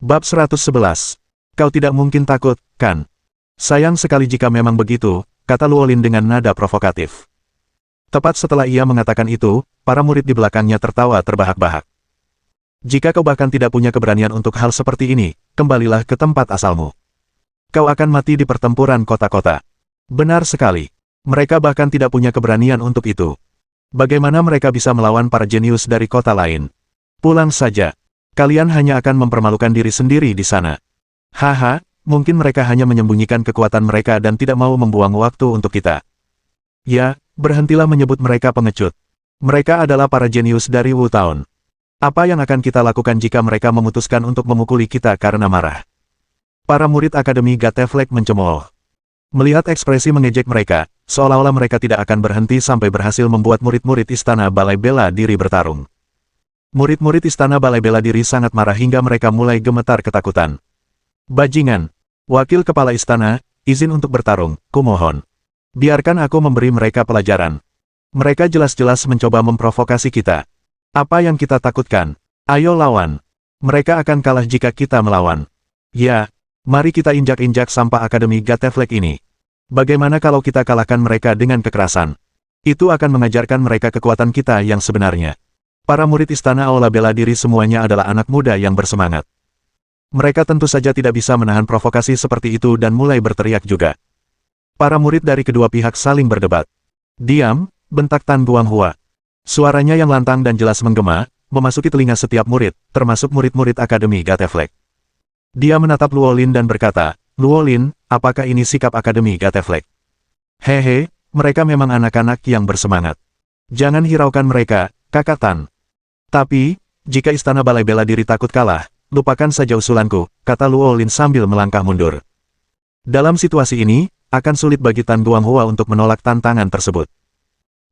Bab 111. Kau tidak mungkin takut, kan? Sayang sekali jika memang begitu, kata Luolin dengan nada provokatif. Tepat setelah ia mengatakan itu, para murid di belakangnya tertawa terbahak-bahak. Jika kau bahkan tidak punya keberanian untuk hal seperti ini, kembalilah ke tempat asalmu. Kau akan mati di pertempuran kota-kota. Benar sekali. Mereka bahkan tidak punya keberanian untuk itu. Bagaimana mereka bisa melawan para jenius dari kota lain? Pulang saja. Kalian hanya akan mempermalukan diri sendiri di sana. Haha, mungkin mereka hanya menyembunyikan kekuatan mereka dan tidak mau membuang waktu untuk kita. Ya, berhentilah menyebut mereka pengecut. Mereka adalah para jenius dari Wu Town. Apa yang akan kita lakukan jika mereka memutuskan untuk memukuli kita karena marah? Para murid Akademi Gateflek mencemooh. Melihat ekspresi mengejek mereka, seolah-olah mereka tidak akan berhenti sampai berhasil membuat murid-murid Istana Balai Bela Diri bertarung. Murid-murid Istana Balai Bela Diri sangat marah hingga mereka mulai gemetar ketakutan. Bajingan, wakil kepala istana, izin untuk bertarung, kumohon. Biarkan aku memberi mereka pelajaran. Mereka jelas-jelas mencoba memprovokasi kita. Apa yang kita takutkan? Ayo lawan. Mereka akan kalah jika kita melawan. Ya, mari kita injak-injak sampah Akademi Gateflek ini. Bagaimana kalau kita kalahkan mereka dengan kekerasan? Itu akan mengajarkan mereka kekuatan kita yang sebenarnya. Para murid Istana Aula Bela Diri semuanya adalah anak muda yang bersemangat. Mereka tentu saja tidak bisa menahan provokasi seperti itu dan mulai berteriak juga. Para murid dari kedua pihak saling berdebat. Diam, bentak Tan Guanghua. Suaranya yang lantang dan jelas menggema, memasuki telinga setiap murid, termasuk murid-murid Akademi Gateflek. Dia menatap Luolin dan berkata, Luolin, apakah ini sikap Akademi Gateflek? Hehe, mereka memang anak-anak yang bersemangat. Jangan hiraukan mereka, Kakak Tan. Tapi, jika Istana Balai Bela Diri takut kalah, lupakan saja usulanku, kata Luolin sambil melangkah mundur. Dalam situasi ini, akan sulit bagi Tan Guanghua untuk menolak tantangan tersebut.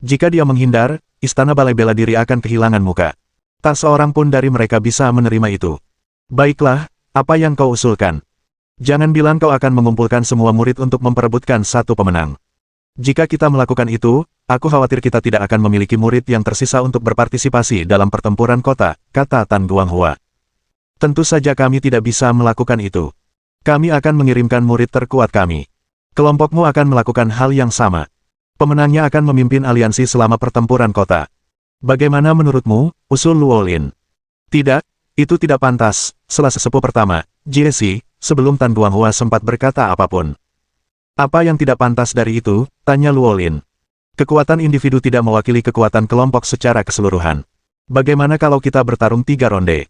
Jika dia menghindar, Istana Balai Bela Diri akan kehilangan muka. Tak seorang pun dari mereka bisa menerima itu. Baiklah, apa yang kau usulkan? Jangan bilang kau akan mengumpulkan semua murid untuk memperebutkan satu pemenang. Jika kita melakukan itu, aku khawatir kita tidak akan memiliki murid yang tersisa untuk berpartisipasi dalam pertempuran kota, kata Tan Guanghua. Tentu saja kami tidak bisa melakukan itu. Kami akan mengirimkan murid terkuat kami. Kelompokmu akan melakukan hal yang sama. Pemenangnya akan memimpin aliansi selama pertempuran kota. Bagaimana menurutmu, usul Luolin? Tidak, itu tidak pantas, setelah sesepuh pertama, Jesse, sebelum Tan Guanghua sempat berkata apapun. Apa yang tidak pantas dari itu? Tanya Luolin. Kekuatan individu tidak mewakili kekuatan kelompok secara keseluruhan. Bagaimana kalau kita bertarung 3 ronde?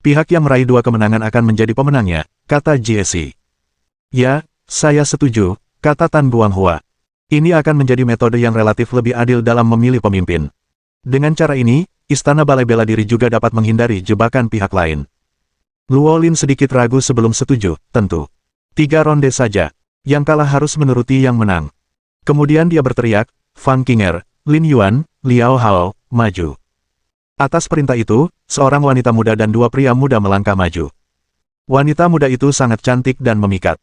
Pihak yang meraih 2 kemenangan akan menjadi pemenangnya, kata Jesse. Ya, saya setuju, kata Tan Guanghua. Ini akan menjadi metode yang relatif lebih adil dalam memilih pemimpin. Dengan cara ini, Istana Balai Bela Diri juga dapat menghindari jebakan pihak lain. Luolin sedikit ragu sebelum setuju, tentu. 3 ronde saja. Yang kalah harus menuruti yang menang. Kemudian dia berteriak, Fang Qinger, Lin Yuan, Liao Hao, maju. Atas perintah itu, seorang wanita muda dan 2 pria muda melangkah maju. Wanita muda itu sangat cantik dan memikat.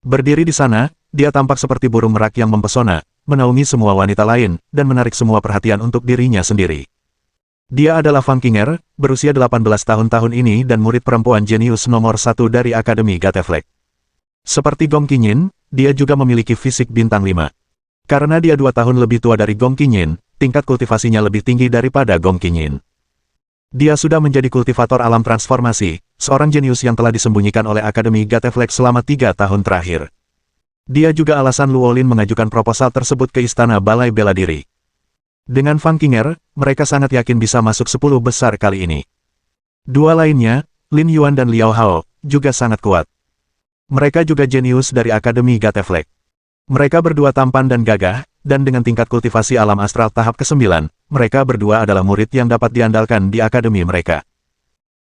Berdiri di sana, dia tampak seperti burung merak yang mempesona, menaungi semua wanita lain, dan menarik semua perhatian untuk dirinya sendiri. Dia adalah Fang Qinger, berusia 18 tahun ini dan murid perempuan jenius nomor 1 dari Akademi Gateflek. Seperti Gong Qinyin, dia juga memiliki fisik bintang 5. Karena dia 2 tahun lebih tua dari Gong Qinyin, tingkat kultivasinya lebih tinggi daripada Gong Qinyin. Dia sudah menjadi kultivator alam transformasi, seorang jenius yang telah disembunyikan oleh Akademi Gateflek selama 3 tahun terakhir. Dia juga alasan Luolin mengajukan proposal tersebut ke Istana Balai Bela Diri. Dengan Fang Qinger, mereka sangat yakin bisa masuk 10 besar kali ini. 2 lainnya, Lin Yuan dan Liao Hao, juga sangat kuat. Mereka juga jenius dari Akademi Gateflek. Mereka berdua tampan dan gagah, dan dengan tingkat kultivasi alam astral tahap ke-9, mereka berdua adalah murid yang dapat diandalkan di akademi mereka.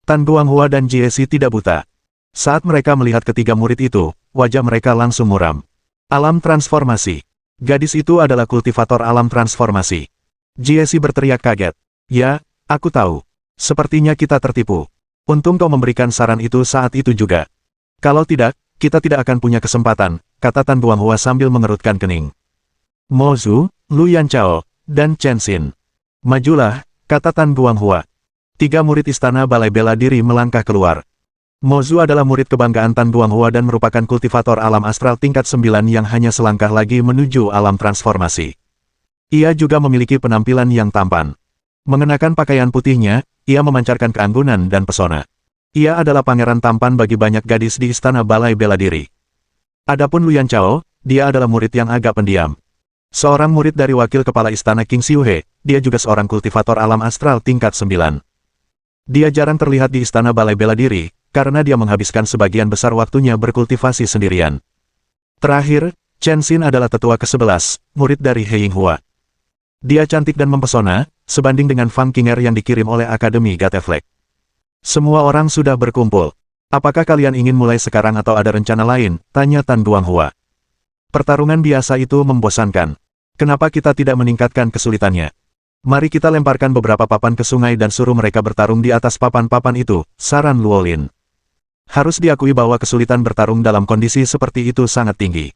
Tan Guanghua dan Jesse tidak buta. Saat mereka melihat ketiga murid itu, wajah mereka langsung muram. Alam transformasi. Gadis itu adalah kultivator alam transformasi. Jesse berteriak kaget. Ya, aku tahu. Sepertinya kita tertipu. Untung kau memberikan saran itu saat itu juga. Kalau tidak, kita tidak akan punya kesempatan, kata Tan Guanghua sambil mengerutkan kening. Mo Zhu, Lu Yanchao, dan Chen Xin. Majulah, kata Tan Guanghua. 3 murid Istana Balai Bela Diri melangkah keluar. Mozu adalah murid kebanggaan Tan Guanghua dan merupakan kultivator alam astral tingkat 9 yang hanya selangkah lagi menuju alam transformasi. Ia juga memiliki penampilan yang tampan. Mengenakan pakaian putihnya, ia memancarkan keanggunan dan pesona. Ia adalah pangeran tampan bagi banyak gadis di istana balai bela diri. Adapun Luyan Chao, dia adalah murid yang agak pendiam. Seorang murid dari wakil kepala istana King Xiuhe, dia juga seorang kultivator alam astral tingkat 9. Dia jarang terlihat di istana balai bela diri, karena dia menghabiskan sebagian besar waktunya berkultivasi sendirian. Terakhir, Chen Xin adalah tetua ke-11, murid dari He Yinghua. Dia cantik dan mempesona, sebanding dengan Fang Qinger yang dikirim oleh Akademi Gatefleck. Semua orang sudah berkumpul. Apakah kalian ingin mulai sekarang atau ada rencana lain? Tanya Tan Guanghua. Pertarungan biasa itu membosankan. Kenapa kita tidak meningkatkan kesulitannya? Mari kita lemparkan beberapa papan ke sungai dan suruh mereka bertarung di atas papan-papan itu, saran Luolin. Harus diakui bahwa kesulitan bertarung dalam kondisi seperti itu sangat tinggi.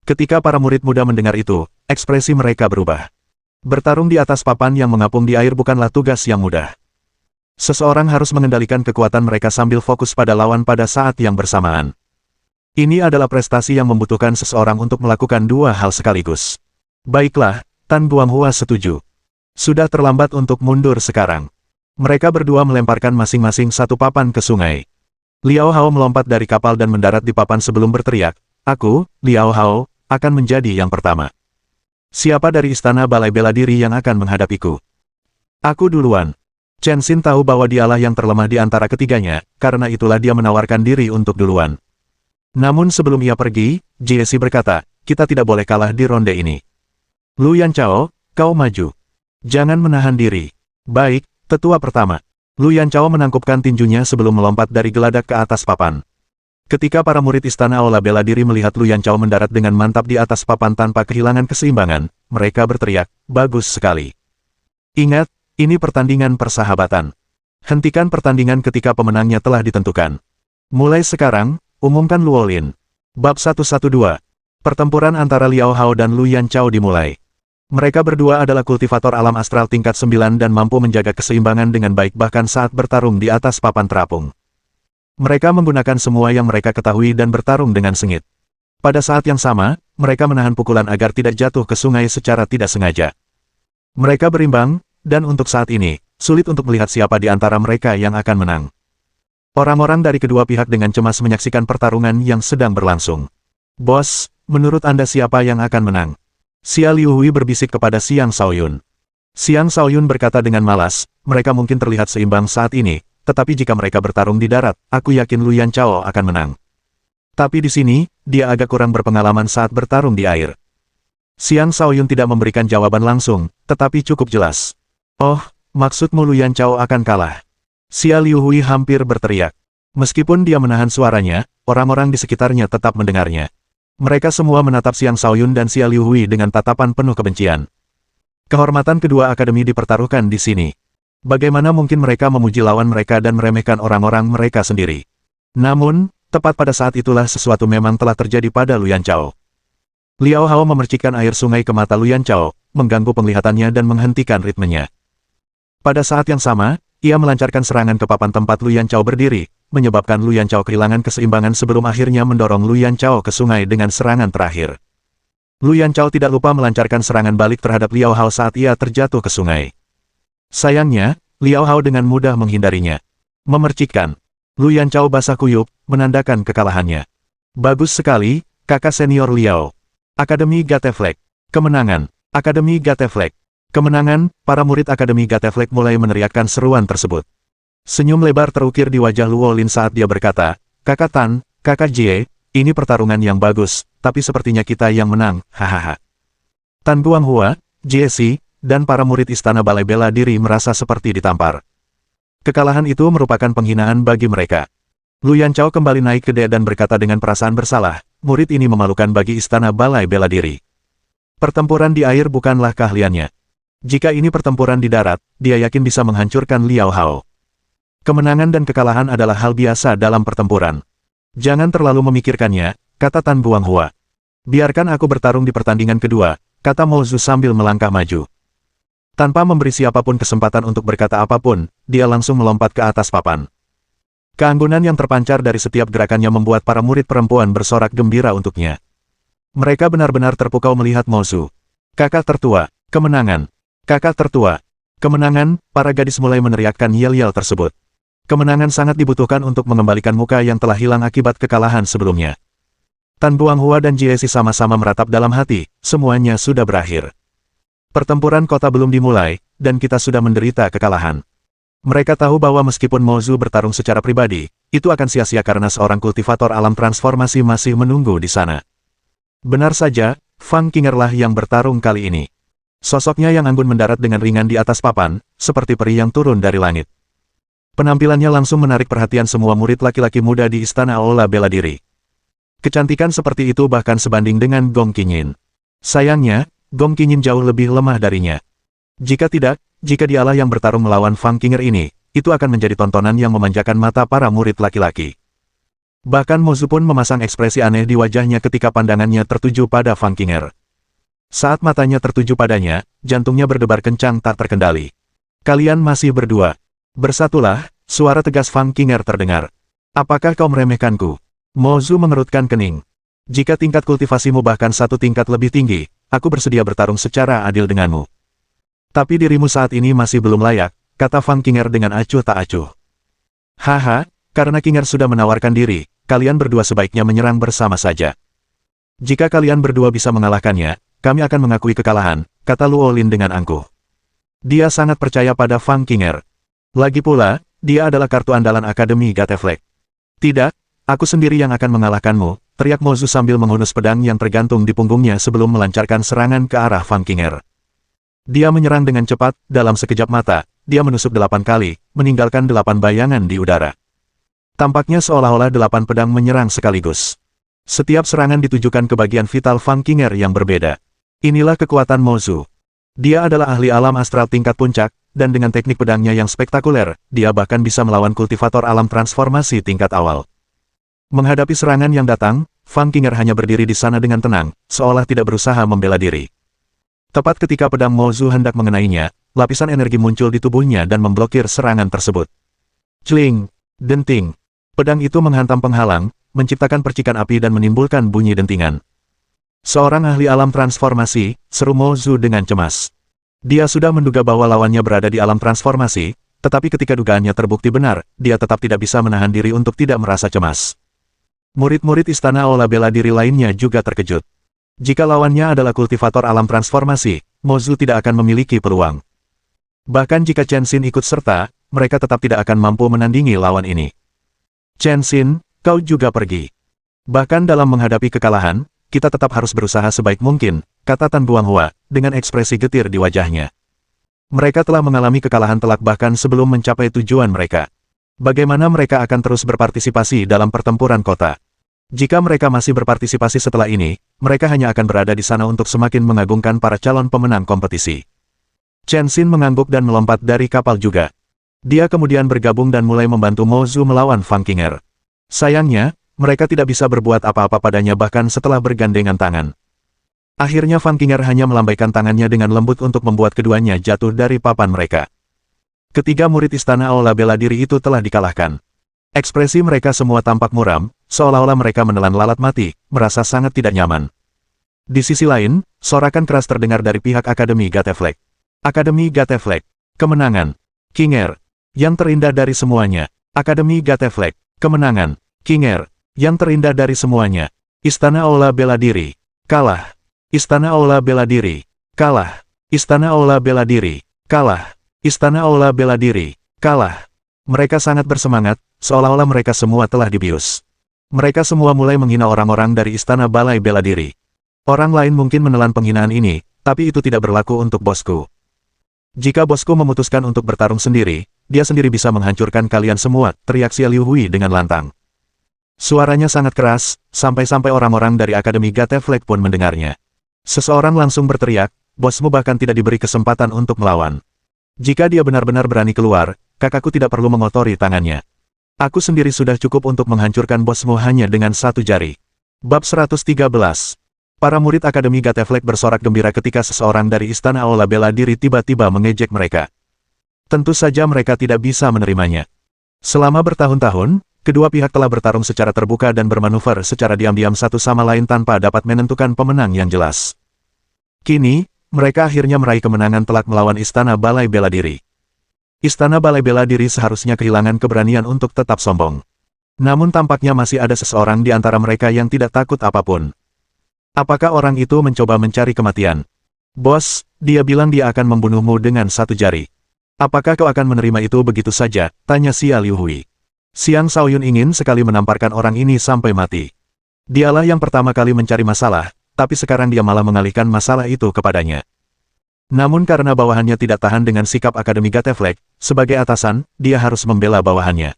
Ketika para murid muda mendengar itu, ekspresi mereka berubah. Bertarung di atas papan yang mengapung di air bukanlah tugas yang mudah. Seseorang harus mengendalikan kekuatan mereka sambil fokus pada lawan pada saat yang bersamaan. Ini adalah prestasi yang membutuhkan seseorang untuk melakukan dua hal sekaligus. Baiklah, Tan Guanghua setuju. Sudah terlambat untuk mundur sekarang. Mereka berdua melemparkan masing-masing satu papan ke sungai. Liao Hao melompat dari kapal dan mendarat di papan sebelum berteriak, "Aku, Liao Hao, akan menjadi yang pertama. Siapa dari istana balai bela diri yang akan menghadapiku? Aku duluan." Chen Xin tahu bahwa dialah yang terlemah di antara ketiganya, karena itulah dia menawarkan diri untuk duluan. Namun sebelum ia pergi, Jie berkata, "Kita tidak boleh kalah di ronde ini. Luyan Chao, kau maju. Jangan menahan diri." "Baik, tetua pertama." Luyan Chao menangkupkan tinjunya sebelum melompat dari geladak ke atas papan. Ketika para murid istana aula bela diri melihat Luyan Chao mendarat dengan mantap di atas papan tanpa kehilangan keseimbangan, mereka berteriak, "Bagus sekali." Ingat, ini pertandingan persahabatan. Hentikan pertandingan ketika pemenangnya telah ditentukan. Mulai sekarang, umumkan Luolin. Bab 112. Pertempuran antara Liao Hao dan Luyan Chao dimulai. Mereka berdua adalah kultivator alam astral tingkat 9 dan mampu menjaga keseimbangan dengan baik bahkan saat bertarung di atas papan terapung. Mereka menggunakan semua yang mereka ketahui dan bertarung dengan sengit. Pada saat yang sama, mereka menahan pukulan agar tidak jatuh ke sungai secara tidak sengaja. Mereka berimbang, dan untuk saat ini, sulit untuk melihat siapa di antara mereka yang akan menang. Orang-orang dari kedua pihak dengan cemas menyaksikan pertarungan yang sedang berlangsung. "Bos, menurut Anda siapa yang akan menang?" Xia Liuhui berbisik kepada Xiang Shaoyun. Xiang Shaoyun berkata dengan malas, "Mereka mungkin terlihat seimbang saat ini, tetapi jika mereka bertarung di darat, aku yakin Luyan Chao akan menang. Tapi di sini, dia agak kurang berpengalaman saat bertarung di air." Xiang Shaoyun tidak memberikan jawaban langsung, tetapi cukup jelas. "Oh, maksudmu Luyan Chao akan kalah?" Xia Liuhui hampir berteriak. Meskipun dia menahan suaranya, orang-orang di sekitarnya tetap mendengarnya. Mereka semua menatap Xiang Shaoyun dan Xia Liuhui dengan tatapan penuh kebencian. Kehormatan kedua akademi dipertaruhkan di sini. Bagaimana mungkin mereka memuji lawan mereka dan meremehkan orang-orang mereka sendiri? Namun, tepat pada saat itulah sesuatu memang telah terjadi pada Luyan Chao. Liao Hao memercikkan air sungai ke mata Luyan Chao, mengganggu penglihatannya dan menghentikan ritmenya. Pada saat yang sama, ia melancarkan serangan ke papan tempat Luyan Chao berdiri, menyebabkan Luyan Chao kehilangan keseimbangan sebelum akhirnya mendorong Luyan Chao ke sungai dengan serangan terakhir. Luyan Chao tidak lupa melancarkan serangan balik terhadap Liao Hao saat ia terjatuh ke sungai. Sayangnya, Liao Hao dengan mudah menghindarinya. Memercikkan. Luyan Chao basah kuyup, menandakan kekalahannya. "Bagus sekali, kakak senior Liao." Akademi Gatefleck. Kemenangan. Akademi Gatefleck. Kemenangan, para murid Akademi Gatefleck mulai meneriakkan seruan tersebut. Senyum lebar terukir di wajah Luolin saat dia berkata, "Kakak Tan, kakak Jie, ini pertarungan yang bagus, tapi sepertinya kita yang menang, hahaha." Tan Guanghua, Jie, dan para murid istana balai bela diri merasa seperti ditampar. Kekalahan itu merupakan penghinaan bagi mereka. Luyan Chao kembali naik ke D dan berkata dengan perasaan bersalah, "Murid ini memalukan bagi istana balai bela diri. Pertempuran di air bukanlah keahliannya. Jika ini pertempuran di darat, dia yakin bisa menghancurkan Liao Hao. Kemenangan dan kekalahan adalah hal biasa dalam pertempuran. Jangan terlalu memikirkannya," kata Tan Guanghua. "Biarkan aku bertarung di pertandingan kedua," kata Mozu sambil melangkah maju. Tanpa memberi siapapun kesempatan untuk berkata apapun, dia langsung melompat ke atas papan. Keanggunan yang terpancar dari setiap gerakannya membuat para murid perempuan bersorak gembira untuknya. Mereka benar-benar terpukau melihat Mozu. Kakak tertua, kemenangan. Kakak tertua, kemenangan, para gadis mulai meneriakkan yel-yel tersebut. Kemenangan sangat dibutuhkan untuk mengembalikan muka yang telah hilang akibat kekalahan sebelumnya. Tan Buanghua dan Jieshi sama-sama meratap dalam hati, semuanya sudah berakhir. Pertempuran kota belum dimulai, dan kita sudah menderita kekalahan. Mereka tahu bahwa meskipun Mozu bertarung secara pribadi, itu akan sia-sia karena seorang kultivator alam transformasi masih menunggu di sana. Benar saja, Fang Qinger lah yang bertarung kali ini. Sosoknya yang anggun mendarat dengan ringan di atas papan, seperti peri yang turun dari langit. Penampilannya langsung menarik perhatian semua murid laki-laki muda di Istana Aula Bela Diri. Kecantikan seperti itu bahkan sebanding dengan Gong Qingyin. Sayangnya, Gong Qingyin jauh lebih lemah darinya. Jika tidak, jika dialah yang bertarung melawan Fang Qinger ini, itu akan menjadi tontonan yang memanjakan mata para murid laki-laki. Bahkan Mozu pun memasang ekspresi aneh di wajahnya ketika pandangannya tertuju pada Fang Qinger. Saat matanya tertuju padanya, jantungnya berdebar kencang tak terkendali. Kalian masih berdua. Bersatulah, suara tegas Fang Qinger terdengar. Apakah kau meremehkanku? Mozu mengerutkan kening. Jika tingkat kultivasimu bahkan satu tingkat lebih tinggi, aku bersedia bertarung secara adil denganmu. Tapi dirimu saat ini masih belum layak, kata Fang Qinger dengan acuh tak acuh. Haha, karena Qinger sudah menawarkan diri, kalian berdua sebaiknya menyerang bersama saja. Jika kalian berdua bisa mengalahkannya, kami akan mengakui kekalahan, kata Luo Lin dengan angkuh. Dia sangat percaya pada Fang Qinger. Lagi pula, dia adalah kartu andalan Akademi Gateflek. Tidak, aku sendiri yang akan mengalahkanmu, teriak Mozu sambil menghunus pedang yang tergantung di punggungnya sebelum melancarkan serangan ke arah Fang Qinger. Dia menyerang dengan cepat, dalam sekejap mata, dia menusuk 8 kali, meninggalkan 8 bayangan di udara. Tampaknya seolah-olah 8 pedang menyerang sekaligus. Setiap serangan ditujukan ke bagian vital Fang Qinger yang berbeda. Inilah kekuatan Mozu. Dia adalah ahli alam astral tingkat puncak, dan dengan teknik pedangnya yang spektakuler, dia bahkan bisa melawan kultivator alam transformasi tingkat awal. Menghadapi serangan yang datang, Fang Qinger hanya berdiri di sana dengan tenang, seolah tidak berusaha membela diri. Tepat ketika pedang Mozu hendak mengenainya, lapisan energi muncul di tubuhnya dan memblokir serangan tersebut. Cling! Denting! Pedang itu menghantam penghalang, menciptakan percikan api dan menimbulkan bunyi dentingan. Seorang ahli alam transformasi, seru Mozu dengan cemas. Dia sudah menduga bahwa lawannya berada di alam transformasi, tetapi ketika dugaannya terbukti benar, dia tetap tidak bisa menahan diri untuk tidak merasa cemas. Murid-murid Istana Aula Bela Diri lainnya juga terkejut. Jika lawannya adalah kultivator alam transformasi, Mozu tidak akan memiliki peluang. Bahkan jika Chen Xin ikut serta, mereka tetap tidak akan mampu menandingi lawan ini. Chen Xin, kau juga pergi. Bahkan dalam menghadapi kekalahan, kita tetap harus berusaha sebaik mungkin, kata Tan Buanghua, dengan ekspresi getir di wajahnya. Mereka telah mengalami kekalahan telak bahkan sebelum mencapai tujuan mereka. Bagaimana mereka akan terus berpartisipasi dalam pertempuran kota? Jika mereka masih berpartisipasi setelah ini, mereka hanya akan berada di sana untuk semakin mengagungkan para calon pemenang kompetisi. Chen Xin mengangguk dan melompat dari kapal juga. Dia kemudian bergabung dan mulai membantu Mozu melawan Fang Qinger. Sayangnya, mereka tidak bisa berbuat apa-apa padanya bahkan setelah bergandengan tangan. Akhirnya Fang Qinger hanya melambaikan tangannya dengan lembut untuk membuat keduanya jatuh dari papan mereka. Ketiga murid Istana Aula Bela Diri itu telah dikalahkan. Ekspresi mereka semua tampak muram, seolah-olah mereka menelan lalat mati, merasa sangat tidak nyaman. Di sisi lain, sorakan keras terdengar dari pihak Akademi Gateflek. Akademi Gateflek. Kemenangan. Qinger. Yang terindah dari semuanya. Akademi Gateflek. Kemenangan. Qinger. Yang terindah dari semuanya. Istana Aula Bela Diri. Kalah. Istana Aula Bela Diri. Kalah. Istana Aula Bela Diri. Kalah. Istana Aula Bela Diri. Kalah. Mereka sangat bersemangat, seolah-olah mereka semua telah dibius. Mereka semua mulai menghina orang-orang dari Istana Balai Bela Diri. Orang lain mungkin menelan penghinaan ini, tapi itu tidak berlaku untuk bosku. Jika bosku memutuskan untuk bertarung sendiri, dia sendiri bisa menghancurkan kalian semua, teriak Xia Liu Hui dengan lantang. Suaranya sangat keras, sampai-sampai orang-orang dari Akademi Gateflek pun mendengarnya. Seseorang langsung berteriak, bosmu bahkan tidak diberi kesempatan untuk melawan. Jika dia benar-benar berani keluar, kakakku tidak perlu mengotori tangannya. Aku sendiri sudah cukup untuk menghancurkan bosmu hanya dengan satu jari. Bab 113. Para murid Akademi Gateflek bersorak gembira ketika seseorang dari Istana Aula Bela Diri tiba-tiba mengejek mereka. Tentu saja mereka tidak bisa menerimanya. Selama bertahun-tahun, kedua pihak telah bertarung secara terbuka dan bermanuver secara diam-diam satu sama lain tanpa dapat menentukan pemenang yang jelas. Kini, mereka akhirnya meraih kemenangan telak melawan Istana Balai Bela Diri. Istana Balai Bela Diri seharusnya kehilangan keberanian untuk tetap sombong. Namun tampaknya masih ada seseorang di antara mereka yang tidak takut apapun. Apakah orang itu mencoba mencari kematian? Bos, dia bilang dia akan membunuhmu dengan satu jari. Apakah kau akan menerima itu begitu saja? Tanya Xia Liuhui. Xiang Shaoyun ingin sekali menamparkan orang ini sampai mati. Dialah yang pertama kali mencari masalah, tapi sekarang dia malah mengalihkan masalah itu kepadanya. Namun karena bawahannya tidak tahan dengan sikap Akademi Gateflek, sebagai atasan, dia harus membela bawahannya.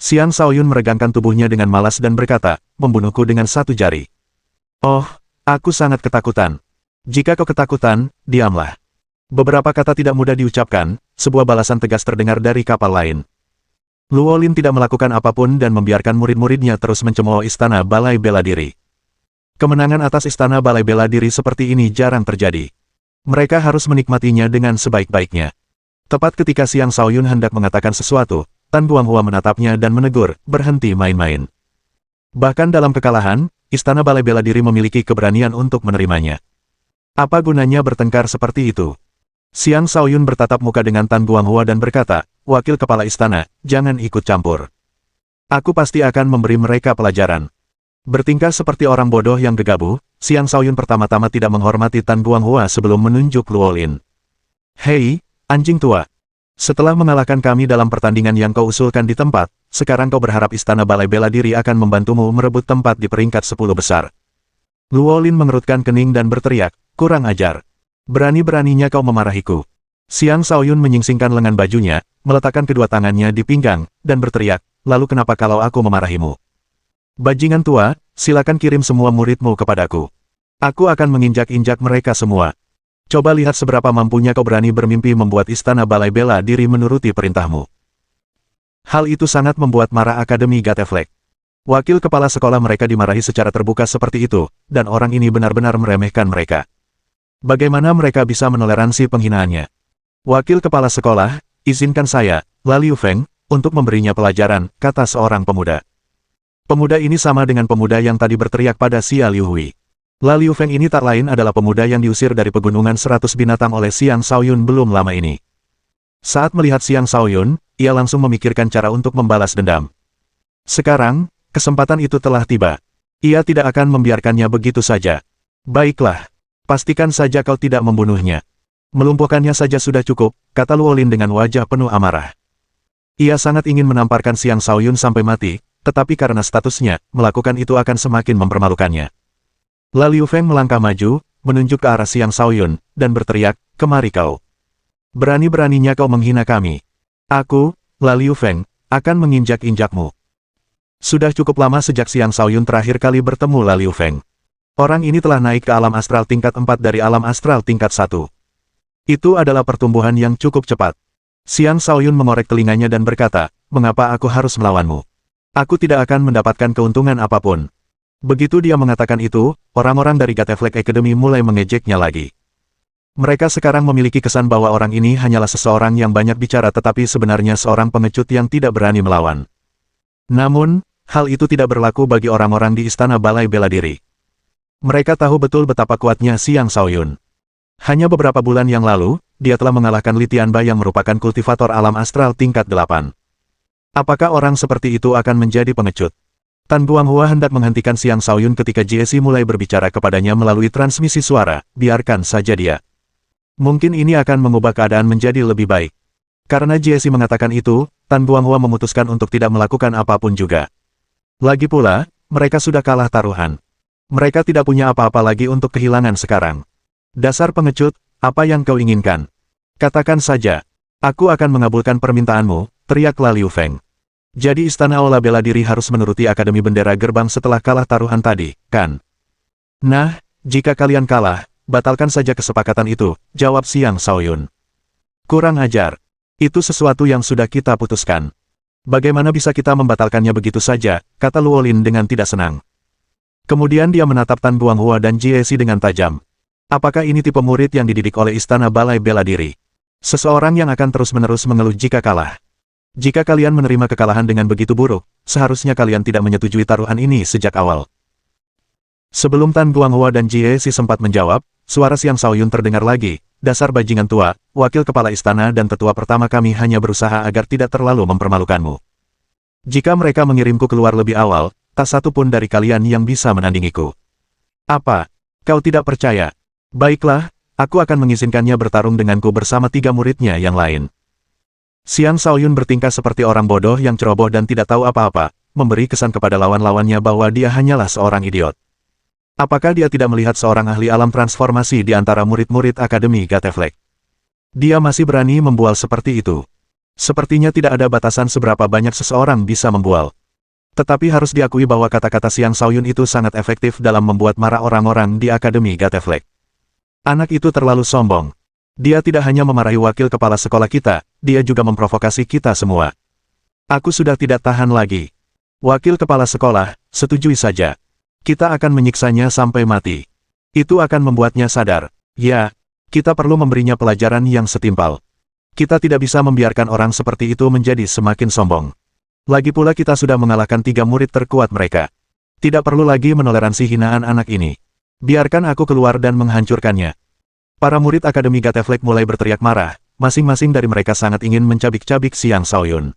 Xiang Shaoyun meregangkan tubuhnya dengan malas dan berkata, membunuhku dengan satu jari. Oh, aku sangat ketakutan. Jika kau ketakutan, diamlah. Beberapa kata tidak mudah diucapkan, sebuah balasan tegas terdengar dari kapal lain. Luolin tidak melakukan apapun dan membiarkan murid-muridnya terus mencemooh Istana Balai Bela Diri. Kemenangan atas Istana Balai Bela Diri seperti ini jarang terjadi. Mereka harus menikmatinya dengan sebaik-baiknya. Tepat ketika Xiang Shaoyun hendak mengatakan sesuatu, Tan Guanghua menatapnya dan menegur, berhenti main-main. Bahkan dalam kekalahan, Istana Balai Bela Diri memiliki keberanian untuk menerimanya. Apa gunanya bertengkar seperti itu? Xiang Shaoyun bertatap muka dengan Tan Guanghua dan berkata, Wakil Kepala Istana, jangan ikut campur. Aku pasti akan memberi mereka pelajaran. Bertingkah seperti orang bodoh yang gegabah, Xiang Shaoyun pertama-tama tidak menghormati Tan Guanghua sebelum menunjuk Luolin. Hei, anjing tua. Setelah mengalahkan kami dalam pertandingan yang kau usulkan di tempat, sekarang kau berharap Istana Balai Bela Diri akan membantumu merebut tempat di peringkat 10 besar. Luolin mengerutkan kening dan berteriak, kurang ajar. Berani-beraninya kau memarahiku. Xiang Shaoyun menyingsingkan lengan bajunya, meletakkan kedua tangannya di pinggang, dan berteriak, lalu kenapa kalau aku memarahimu? Bajingan tua, silakan kirim semua muridmu kepadaku. Aku akan menginjak-injak mereka semua. Coba lihat seberapa mampunya kau berani bermimpi membuat Istana Balai Bela Diri menuruti perintahmu. Hal itu sangat membuat marah Akademi Gateflek. Wakil kepala sekolah mereka dimarahi secara terbuka seperti itu, dan orang ini benar-benar meremehkan mereka. Bagaimana mereka bisa menoleransi penghinaannya? Wakil kepala sekolah, izinkan saya, Liu Feng, untuk memberinya pelajaran, kata seorang pemuda. Pemuda ini sama dengan pemuda yang tadi berteriak pada Xia Liuhui. Liu Feng ini tak lain adalah pemuda yang diusir dari pegunungan 100 binatang oleh Xiang Shaoyun belum lama ini. Saat melihat Xiang Shaoyun, ia langsung memikirkan cara untuk membalas dendam. Sekarang, kesempatan itu telah tiba. Ia tidak akan membiarkannya begitu saja. Baiklah. Pastikan saja kau tidak membunuhnya. Melumpuhkannya saja sudah cukup, kata Luolin dengan wajah penuh amarah. Ia sangat ingin menamparkan Xiang Shaoyun sampai mati, tetapi karena statusnya, melakukan itu akan semakin mempermalukannya. Liu Feng melangkah maju, menunjuk ke arah Xiang Shaoyun, dan berteriak, kemari kau. Berani-beraninya kau menghina kami. Aku, Liu Feng, akan menginjak-injakmu. Sudah cukup lama sejak Xiang Shaoyun terakhir kali bertemu Liu Feng. Orang ini telah naik ke alam astral tingkat 4 dari alam astral tingkat 1. Itu adalah pertumbuhan yang cukup cepat. Xiang Shaoyun mengorek telinganya dan berkata, mengapa aku harus melawanmu? Aku tidak akan mendapatkan keuntungan apapun. Begitu dia mengatakan itu, orang-orang dari Gateflek Academy mulai mengejeknya lagi. Mereka sekarang memiliki kesan bahwa orang ini hanyalah seseorang yang banyak bicara tetapi sebenarnya seorang pengecut yang tidak berani melawan. Namun, hal itu tidak berlaku bagi orang-orang di Istana Balai Bela Diri. Mereka tahu betul betapa kuatnya Xiang Shaoyun. Hanya beberapa bulan yang lalu, dia telah mengalahkan Li Tianba yang merupakan kultivator alam astral tingkat 8. Apakah orang seperti itu akan menjadi pengecut? Tan Guanghua hendak menghentikan Xiang Shaoyun ketika Jesse mulai berbicara kepadanya melalui transmisi suara, biarkan saja dia. Mungkin ini akan mengubah keadaan menjadi lebih baik. Karena Jesse mengatakan itu, Tan Guanghua memutuskan untuk tidak melakukan apapun juga. Lagi pula, mereka sudah kalah taruhan. Mereka tidak punya apa-apa lagi untuk kehilangan sekarang. Dasar pengecut, apa yang kau inginkan? Katakan saja. Aku akan mengabulkan permintaanmu, teriak Liu Feng. Jadi Istana Aula Bela Diri harus menuruti Akademi Bendera Gerbang setelah kalah taruhan tadi, kan? Nah, jika kalian kalah, batalkan saja kesepakatan itu, jawab Xiang Shaoyun. Kurang ajar. Itu sesuatu yang sudah kita putuskan. Bagaimana bisa kita membatalkannya begitu saja, kata Luolin dengan tidak senang. Kemudian dia menatap Tan Guanghua dan Jesse dengan tajam. Apakah ini tipe murid yang dididik oleh Istana Balai Bela Diri? Seseorang yang akan terus-menerus mengeluh jika kalah. Jika kalian menerima kekalahan dengan begitu buruk, seharusnya kalian tidak menyetujui taruhan ini sejak awal. Sebelum Tan Guanghua dan Jie Si sempat menjawab, suara Xiang Shaoyun terdengar lagi. Dasar bajingan tua, wakil kepala istana dan tetua pertama kami hanya berusaha agar tidak terlalu mempermalukanmu. Jika mereka mengirimku keluar lebih awal, tak satu pun dari kalian yang bisa menandingiku. Apa? Kau tidak percaya? Baiklah, aku akan mengizinkannya bertarung denganku bersama 3 muridnya yang lain. Xiang Shaoyun bertingkah seperti orang bodoh yang ceroboh dan tidak tahu apa-apa, memberi kesan kepada lawan-lawannya bahwa dia hanyalah seorang idiot. Apakah dia tidak melihat seorang ahli alam transformasi di antara murid-murid Akademi Gateflek? Dia masih berani membual seperti itu. Sepertinya tidak ada batasan seberapa banyak seseorang bisa membual. Tetapi harus diakui bahwa kata-kata Xiang Shaoyun itu sangat efektif dalam membuat marah orang-orang di Akademi Gateflek. Anak itu terlalu sombong. Dia tidak hanya memarahi wakil kepala sekolah kita, dia juga memprovokasi kita semua. Aku sudah tidak tahan lagi. Wakil kepala sekolah, setujui saja. Kita akan menyiksanya sampai mati. Itu akan membuatnya sadar. Ya, kita perlu memberinya pelajaran yang setimpal. Kita tidak bisa membiarkan orang seperti itu menjadi semakin sombong. Lagi pula kita sudah mengalahkan 3 murid terkuat mereka. Tidak perlu lagi menoleransi hinaan anak ini. Biarkan aku keluar dan menghancurkannya. Para murid Akademi Gateflek mulai berteriak marah, masing-masing dari mereka sangat ingin mencabik-cabik Xiang Shaoyun.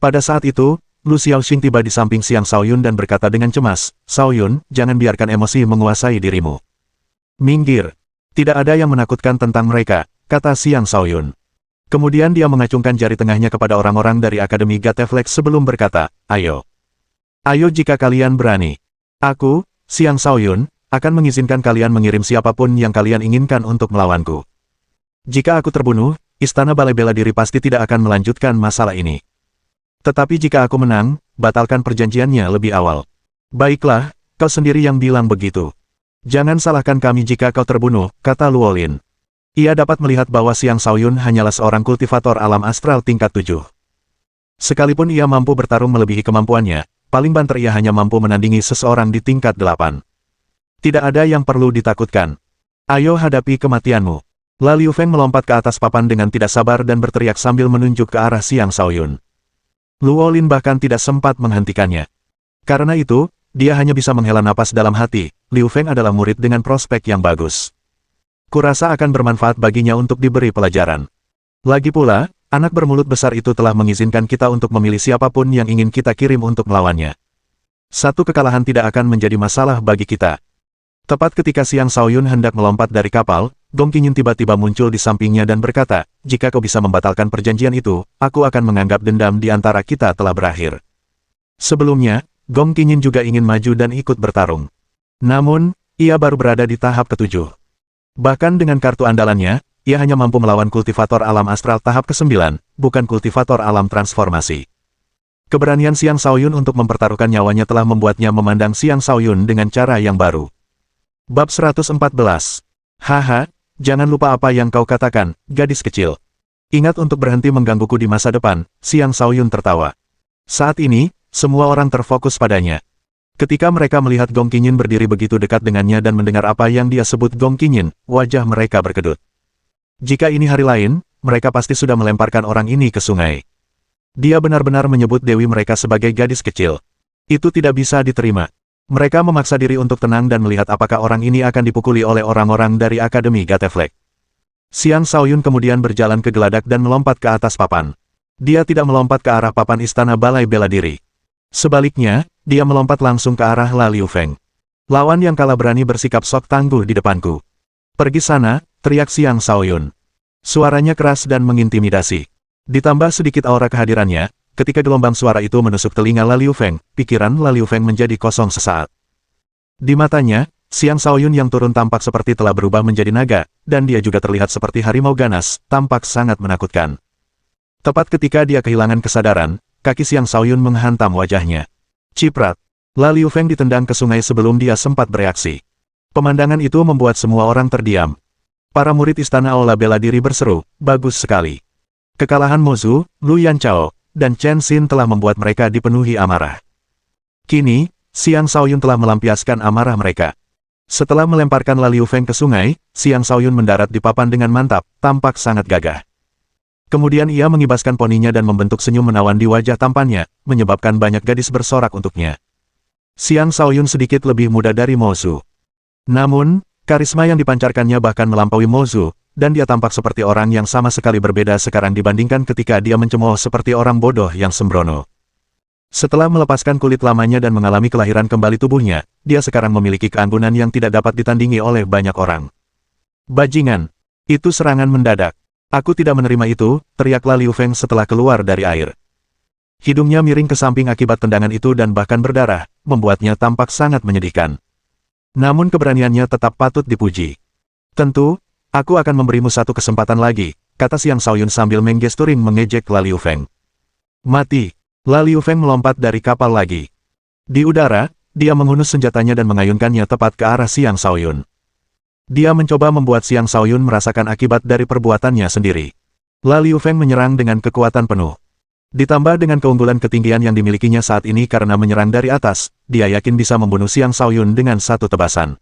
Pada saat itu, Lu Xiaoxing tiba di samping Xiang Shaoyun dan berkata dengan cemas, "Shaoyun, jangan biarkan emosi menguasai dirimu. Minggir. Tidak ada yang menakutkan tentang mereka," kata Xiang Shaoyun. Kemudian dia mengacungkan jari tengahnya kepada orang-orang dari Akademi Gateflek sebelum berkata, "Ayo. Ayo jika kalian berani. Aku, Xiang Shaoyun, akan mengizinkan kalian mengirim siapapun yang kalian inginkan untuk melawanku. Jika aku terbunuh, Istana Balai Bela Diri pasti tidak akan melanjutkan masalah ini. Tetapi jika aku menang, batalkan perjanjiannya lebih awal." "Baiklah, kau sendiri yang bilang begitu. Jangan salahkan kami jika kau terbunuh," kata Luolin. Ia dapat melihat bahwa Xiang Shaoyun hanyalah seorang kultivator alam astral tingkat 7. Sekalipun ia mampu bertarung melebihi kemampuannya, paling banter ia hanya mampu menandingi seseorang di tingkat 8. Tidak ada yang perlu ditakutkan. Ayo hadapi kematianmu. Liu Feng melompat ke atas papan dengan tidak sabar dan berteriak sambil menunjuk ke arah Xiang Shaoyun. Luolin bahkan tidak sempat menghentikannya. Karena itu, dia hanya bisa menghela napas dalam hati. Liu Feng adalah murid dengan prospek yang bagus. Kurasa akan bermanfaat baginya untuk diberi pelajaran. Lagi pula, anak bermulut besar itu telah mengizinkan kita untuk memilih siapapun yang ingin kita kirim untuk melawannya. Satu kekalahan tidak akan menjadi masalah bagi kita. Tepat ketika Xiang Shaoyun hendak melompat dari kapal, Gong Qinyin tiba-tiba muncul di sampingnya dan berkata, "Jika kau bisa membatalkan perjanjian itu, aku akan menganggap dendam di antara kita telah berakhir." Sebelumnya, Gong Qinyin juga ingin maju dan ikut bertarung. Namun, ia baru berada di tahap ke-7. Bahkan dengan kartu andalannya, ia hanya mampu melawan kultivator alam astral tahap ke-9, bukan kultivator alam transformasi. Keberanian Xiang Shaoyun untuk mempertaruhkan nyawanya telah membuatnya memandang Xiang Shaoyun dengan cara yang baru. Bab 114. Haha, jangan lupa apa yang kau katakan, gadis kecil. Ingat untuk berhenti menggangguku di masa depan, Xiang Shaoyun tertawa. Saat ini, semua orang terfokus padanya. Ketika mereka melihat Gong Qinyin berdiri begitu dekat dengannya dan mendengar apa yang dia sebut Gong Qinyin, wajah mereka berkedut. Jika ini hari lain, mereka pasti sudah melemparkan orang ini ke sungai. Dia benar-benar menyebut dewi mereka sebagai gadis kecil. Itu tidak bisa diterima. Mereka memaksa diri untuk tenang dan melihat apakah orang ini akan dipukuli oleh orang-orang dari Akademi Gateflek. Xiang Shaoyun kemudian berjalan ke geladak dan melompat ke atas papan. Dia tidak melompat ke arah papan Istana Balai Bela Diri. Sebaliknya, dia melompat langsung ke arah Liu Feng. "Lawan yang kalah berani bersikap sok tangguh di depanku. Pergi sana," teriak Xiang Shaoyun. Suaranya keras dan mengintimidasi. Ditambah sedikit aura kehadirannya, ketika gelombang suara itu menusuk telinga Liu Feng, pikiran Liu Feng menjadi kosong sesaat. Di matanya, Xiang Shaoyun yang turun tampak seperti telah berubah menjadi naga, dan dia juga terlihat seperti harimau ganas, tampak sangat menakutkan. Tepat ketika dia kehilangan kesadaran, kaki Xiang Shaoyun menghantam wajahnya. Ciprat. Liu Feng ditendang ke sungai sebelum dia sempat bereaksi. Pemandangan itu membuat semua orang terdiam. Para murid Istana Aula Bela Diri berseru, "Bagus sekali." Kekalahan Mozu, Lu Yanchao, dan Chen Xin telah membuat mereka dipenuhi amarah. Kini, Xiang Shaoyun telah melampiaskan amarah mereka. Setelah melemparkan Liu Feng ke sungai, Xiang Shaoyun mendarat di papan dengan mantap, tampak sangat gagah. Kemudian ia mengibaskan poninya dan membentuk senyum menawan di wajah tampannya, menyebabkan banyak gadis bersorak untuknya. Xiang Shaoyun sedikit lebih muda dari Mo Zhu. Namun, karisma yang dipancarkannya bahkan melampaui Mo Zhu, dan dia tampak seperti orang yang sama sekali berbeda sekarang dibandingkan ketika dia mencemooh seperti orang bodoh yang sembrono. Setelah melepaskan kulit lamanya dan mengalami kelahiran kembali tubuhnya, dia sekarang memiliki keanggunan yang tidak dapat ditandingi oleh banyak orang. Bajingan! Itu serangan mendadak. Aku tidak menerima itu, teriaklah Liu Feng setelah keluar dari air. Hidungnya miring ke samping akibat tendangan itu dan bahkan berdarah, membuatnya tampak sangat menyedihkan. Namun keberaniannya tetap patut dipuji. Tentu, aku akan memberimu satu kesempatan lagi, kata Xiang Shaoyun sambil menggesturing mengejek Liu Feng. Mati! Liu Feng melompat dari kapal lagi. Di udara, dia menghunus senjatanya dan mengayunkannya tepat ke arah Xiang Shaoyun. Dia mencoba membuat Xiang Shaoyun merasakan akibat dari perbuatannya sendiri. Liu Feng menyerang dengan kekuatan penuh. Ditambah dengan keunggulan ketinggian yang dimilikinya saat ini karena menyerang dari atas, dia yakin bisa membunuh Xiang Shaoyun dengan satu tebasan.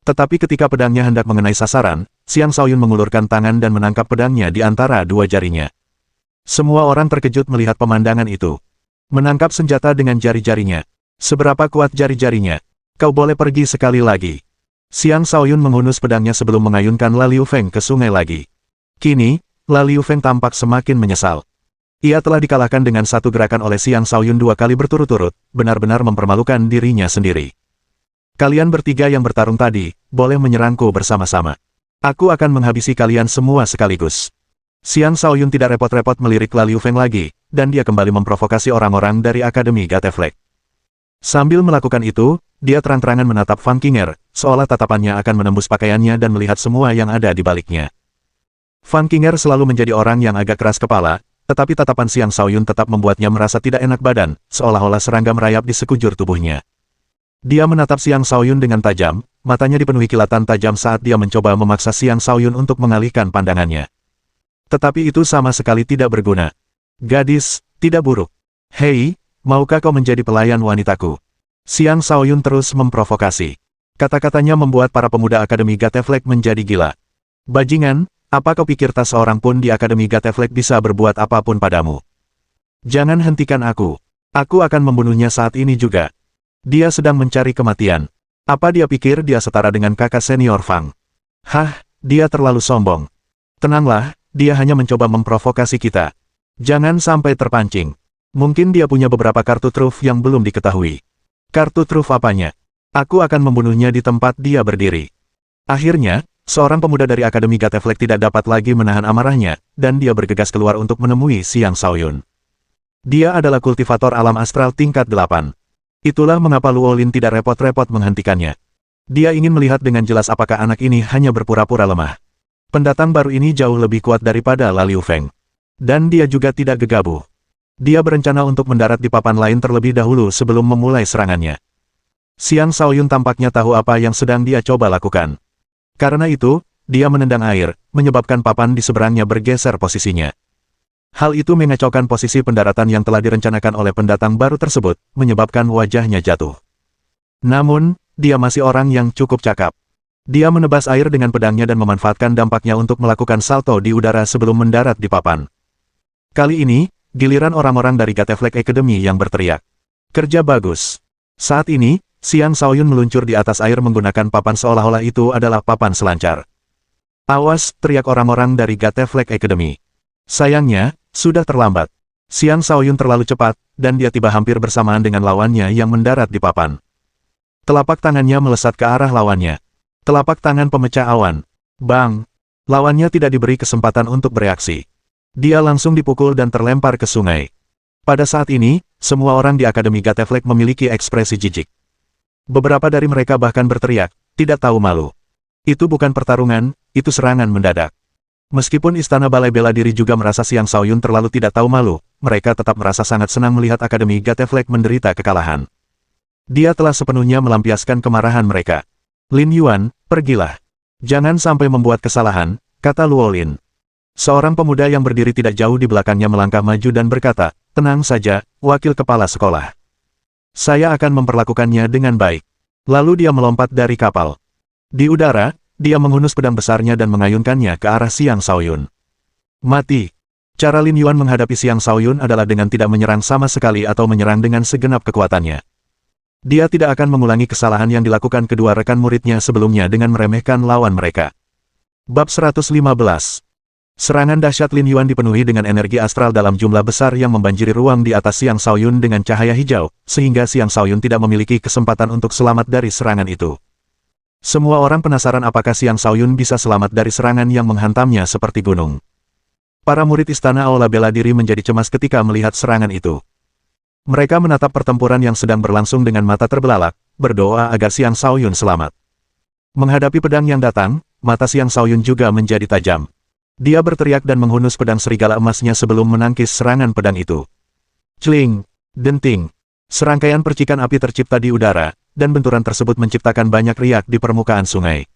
Tetapi ketika pedangnya hendak mengenai sasaran, Xiang Shaoyun mengulurkan tangan dan menangkap pedangnya di antara dua jarinya. Semua orang terkejut melihat pemandangan itu. Menangkap senjata dengan jari-jarinya. Seberapa kuat jari-jarinya? Kau boleh pergi sekali lagi. Xiang Shaoyun menghunus pedangnya sebelum mengayunkan Liu Feng ke sungai lagi. Kini, Liu Feng tampak semakin menyesal. Ia telah dikalahkan dengan satu gerakan oleh Xiang Shaoyun 2 kali berturut-turut, benar-benar mempermalukan dirinya sendiri. Kalian bertiga yang bertarung tadi, boleh menyerangku bersama-sama. Aku akan menghabisi kalian semua sekaligus. Xiang Shaoyun tidak repot-repot melirik Liu Feng lagi, dan dia kembali memprovokasi orang-orang dari Akademi Gateflek. Sambil melakukan itu, dia terang-terangan menatap Fang Qinger, seolah tatapannya akan menembus pakaiannya dan melihat semua yang ada di baliknya. Fang Qinger selalu menjadi orang yang agak keras kepala, tetapi tatapan Xiang Shaoyun tetap membuatnya merasa tidak enak badan, seolah-olah serangga merayap di sekujur tubuhnya. Dia menatap Xiang Shaoyun dengan tajam, matanya dipenuhi kilatan tajam saat dia mencoba memaksa Xiang Shaoyun untuk mengalihkan pandangannya. Tetapi itu sama sekali tidak berguna. Gadis, tidak buruk. Hei, maukah kau menjadi pelayan wanitaku? Xiang Shaoyun terus memprovokasi. Kata-katanya membuat para pemuda Akademi Gateflek menjadi gila. Bajingan, apa kau pikir tak seorang pun di Akademi Gateflek bisa berbuat apapun padamu? Jangan hentikan aku. Aku akan membunuhnya saat ini juga. Dia sedang mencari kematian. Apa dia pikir dia setara dengan kakak senior Fang? Hah, dia terlalu sombong. Tenanglah, dia hanya mencoba memprovokasi kita. Jangan sampai terpancing. Mungkin dia punya beberapa kartu truf yang belum diketahui. Kartu truf apanya? Aku akan membunuhnya di tempat dia berdiri. Akhirnya, seorang pemuda dari Akademi Gateflek tidak dapat lagi menahan amarahnya, dan dia bergegas keluar untuk menemui Xiang Shaoyun. Dia adalah kultivator alam astral tingkat 8. Itulah mengapa Luolin tidak repot-repot menghentikannya. Dia ingin melihat dengan jelas apakah anak ini hanya berpura-pura lemah. Pendatang baru ini jauh lebih kuat daripada Liu Feng. Dan dia juga tidak gegabah. Dia berencana untuk mendarat di papan lain terlebih dahulu sebelum memulai serangannya. Xiang Shaoyun tampaknya tahu apa yang sedang dia coba lakukan. Karena itu, dia menendang air, menyebabkan papan di seberangnya bergeser posisinya. Hal itu mengacaukan posisi pendaratan yang telah direncanakan oleh pendatang baru tersebut, menyebabkan wajahnya jatuh. Namun, dia masih orang yang cukup cakap. Dia menebas air dengan pedangnya dan memanfaatkan dampaknya untuk melakukan salto di udara sebelum mendarat di papan. Kali ini, giliran orang-orang dari Gateflek Academy yang berteriak. Kerja bagus. Saat ini, Xiang Shaoyun meluncur di atas air menggunakan papan seolah-olah itu adalah papan selancar. Awas, teriak orang-orang dari Gateflek Academy. Sayangnya, sudah terlambat. Xiang Shaoyun terlalu cepat, dan dia tiba hampir bersamaan dengan lawannya yang mendarat di papan. Telapak tangannya melesat ke arah lawannya. Telapak tangan pemecah awan. Bang! Lawannya tidak diberi kesempatan untuk bereaksi. Dia langsung dipukul dan terlempar ke sungai. Pada saat ini, semua orang di Akademi Gateflek memiliki ekspresi jijik. Beberapa dari mereka bahkan berteriak, tidak tahu malu. Itu bukan pertarungan, itu serangan mendadak. Meskipun Istana Balai Bela Diri juga merasa Xiang Shaoyun terlalu tidak tahu malu, mereka tetap merasa sangat senang melihat Akademi Gateflek menderita kekalahan. Dia telah sepenuhnya melampiaskan kemarahan mereka. Lin Yuan, pergilah. Jangan sampai membuat kesalahan, kata Luolin. Seorang pemuda yang berdiri tidak jauh di belakangnya melangkah maju dan berkata, tenang saja, wakil kepala sekolah. Saya akan memperlakukannya dengan baik. Lalu dia melompat dari kapal. Di udara, dia menghunus pedang besarnya dan mengayunkannya ke arah Xiang Shaoyun. Mati. Cara Lin Yuan menghadapi Xiang Shaoyun adalah dengan tidak menyerang sama sekali atau menyerang dengan segenap kekuatannya. Dia tidak akan mengulangi kesalahan yang dilakukan kedua rekan muridnya sebelumnya dengan meremehkan lawan mereka. Bab 115. Serangan dahsyat Lin Yuan dipenuhi dengan energi astral dalam jumlah besar yang membanjiri ruang di atas Xiang Shaoyun dengan cahaya hijau, sehingga Xiang Shaoyun tidak memiliki kesempatan untuk selamat dari serangan itu. Semua orang penasaran apakah Xiang Shaoyun bisa selamat dari serangan yang menghantamnya seperti gunung. Para murid istana Aula Bela Diri menjadi cemas ketika melihat serangan itu. Mereka menatap pertempuran yang sedang berlangsung dengan mata terbelalak, berdoa agar Xiang Shaoyun selamat. Menghadapi pedang yang datang, mata Xiang Shaoyun juga menjadi tajam. Dia berteriak dan menghunus pedang serigala emasnya sebelum menangkis serangan pedang itu. Cling! Denting! Serangkaian percikan api tercipta di udara, dan benturan tersebut menciptakan banyak riak di permukaan sungai.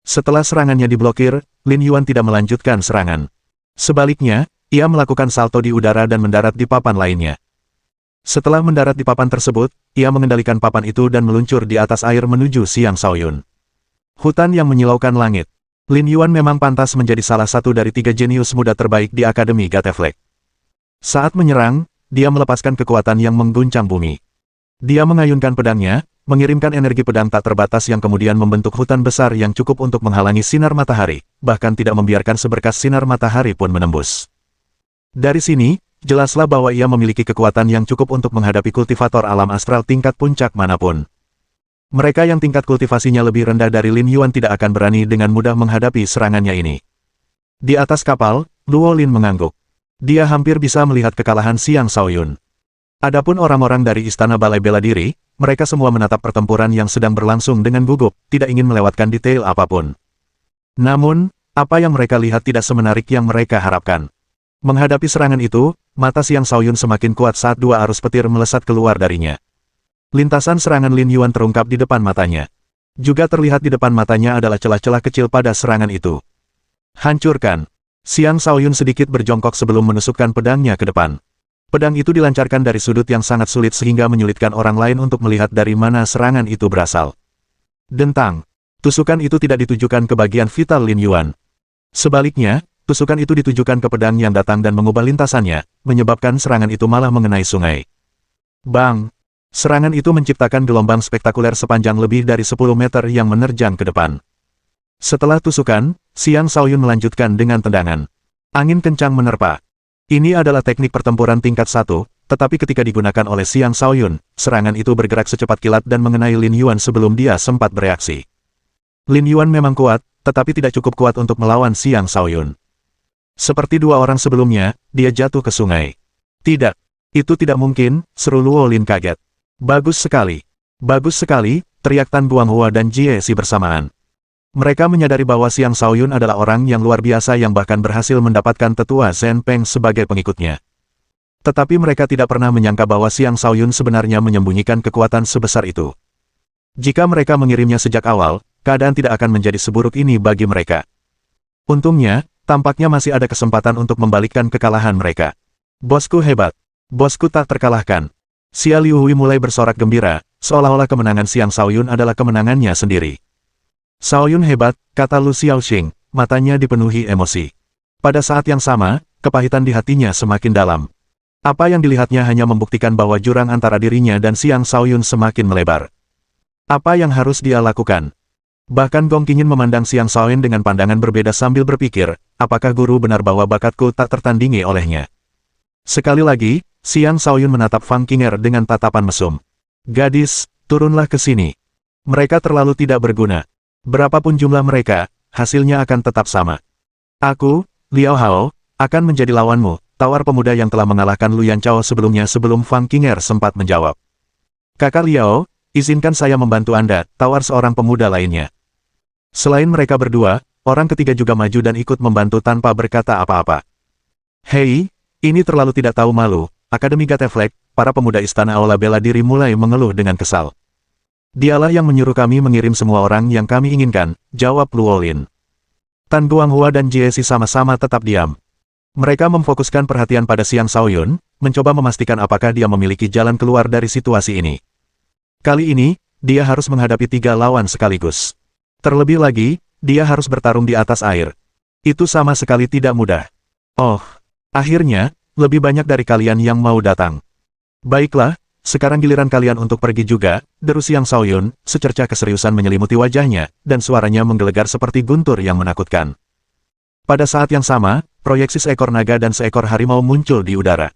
Setelah serangannya diblokir, Lin Yuan tidak melanjutkan serangan. Sebaliknya, ia melakukan salto di udara dan mendarat di papan lainnya. Setelah mendarat di papan tersebut, ia mengendalikan papan itu dan meluncur di atas air menuju Xiang Shaoyun. Hutan yang menyilaukan langit. Lin Yuan memang pantas menjadi salah satu dari 3 jenius muda terbaik di Akademi Gateflek. Saat menyerang, dia melepaskan kekuatan yang mengguncang bumi. Dia mengayunkan pedangnya, mengirimkan energi pedang tak terbatas yang kemudian membentuk hutan besar yang cukup untuk menghalangi sinar matahari, bahkan tidak membiarkan seberkas sinar matahari pun menembus. Dari sini, jelaslah bahwa ia memiliki kekuatan yang cukup untuk menghadapi kultivator alam astral tingkat puncak manapun. Mereka yang tingkat kultivasinya lebih rendah dari Lin Yuan tidak akan berani dengan mudah menghadapi serangannya ini. Di atas kapal, Luo Lin mengangguk. Dia hampir bisa melihat kekalahan Xiang Shaoyun. Adapun orang-orang dari Istana Balai Bela Diri, mereka semua menatap pertempuran yang sedang berlangsung dengan gugup, tidak ingin melewatkan detail apapun. Namun, apa yang mereka lihat tidak semenarik yang mereka harapkan. Menghadapi serangan itu, mata Xiang Shaoyun semakin kuat saat 2 arus petir melesat keluar darinya. Lintasan serangan Lin Yuan terungkap di depan matanya. Juga terlihat di depan matanya adalah celah-celah kecil pada serangan itu. Hancurkan! Xiang Shaoyun sedikit berjongkok sebelum menusukkan pedangnya ke depan. Pedang itu dilancarkan dari sudut yang sangat sulit sehingga menyulitkan orang lain untuk melihat dari mana serangan itu berasal. Dentang! Tusukan itu tidak ditujukan ke bagian vital Lin Yuan. Sebaliknya, tusukan itu ditujukan ke pedang yang datang dan mengubah lintasannya, menyebabkan serangan itu malah mengenai sungai. Bang! Serangan itu menciptakan gelombang spektakuler sepanjang lebih dari 10 meter yang menerjang ke depan. Setelah tusukan, Xiang Shaoyun melanjutkan dengan tendangan. Angin kencang menerpa. Ini adalah teknik pertempuran tingkat 1, tetapi ketika digunakan oleh Xiang Shaoyun, serangan itu bergerak secepat kilat dan mengenai Lin Yuan sebelum dia sempat bereaksi. Lin Yuan memang kuat, tetapi tidak cukup kuat untuk melawan Xiang Shaoyun. Seperti 2 orang sebelumnya, dia jatuh ke sungai. Tidak, itu tidak mungkin, seru Luo Lin kaget. Bagus sekali. Bagus sekali, teriak Tan Guanghua dan Jie Si bersamaan. Mereka menyadari bahwa Xiang Shaoyun adalah orang yang luar biasa yang bahkan berhasil mendapatkan tetua Zhen Peng sebagai pengikutnya. Tetapi mereka tidak pernah menyangka bahwa Xiang Shaoyun sebenarnya menyembunyikan kekuatan sebesar itu. Jika mereka mengirimnya sejak awal, keadaan tidak akan menjadi seburuk ini bagi mereka. Untungnya, tampaknya masih ada kesempatan untuk membalikkan kekalahan mereka. Bosku hebat. Bosku tak terkalahkan. Xia Liuhui mulai bersorak gembira, seolah-olah kemenangan Xiang Shaoyun adalah kemenangannya sendiri. Shaoyun hebat, kata Lu Xiaoxing, matanya dipenuhi emosi. Pada saat yang sama, kepahitan di hatinya semakin dalam. Apa yang dilihatnya hanya membuktikan bahwa jurang antara dirinya dan Xiang Shaoyun semakin melebar. Apa yang harus dia lakukan? Bahkan Gong Qingyin memandang Xiang Shaoyun dengan pandangan berbeda sambil berpikir, apakah guru benar bahwa bakatku tak tertandingi olehnya? Sekali lagi, Xiang Shaoyun menatap Fang Qinger dengan tatapan mesum. Gadis, turunlah ke sini. Mereka terlalu tidak berguna. Berapapun jumlah mereka, hasilnya akan tetap sama. Aku, Liao Hao, akan menjadi lawanmu, tawar pemuda yang telah mengalahkan Lu Yanchao sebelumnya sebelum Fang Qinger sempat menjawab. Kakak Liao, izinkan saya membantu Anda, tawar seorang pemuda lainnya. Selain mereka berdua, orang ketiga juga maju dan ikut membantu tanpa berkata apa-apa. Hei, ini terlalu tidak tahu malu, Akademi Gateflek, para pemuda istana Aula Bela Diri mulai mengeluh dengan kesal. Dialah yang menyuruh kami mengirim semua orang yang kami inginkan, jawab Luo Lin. Tan Guanghua dan Jie Si sama-sama tetap diam. Mereka memfokuskan perhatian pada Xiang Shaoyun, mencoba memastikan apakah dia memiliki jalan keluar dari situasi ini. Kali ini, dia harus menghadapi 3 lawan sekaligus. Terlebih lagi, dia harus bertarung di atas air. Itu sama sekali tidak mudah. Oh, Akhirnya, lebih banyak dari kalian yang mau datang. Baiklah, sekarang giliran kalian untuk pergi juga, deru Xiang Shaoyun, secercah keseriusan menyelimuti wajahnya, dan suaranya menggelegar seperti guntur yang menakutkan. Pada saat yang sama, proyeksi seekor naga dan seekor harimau muncul di udara.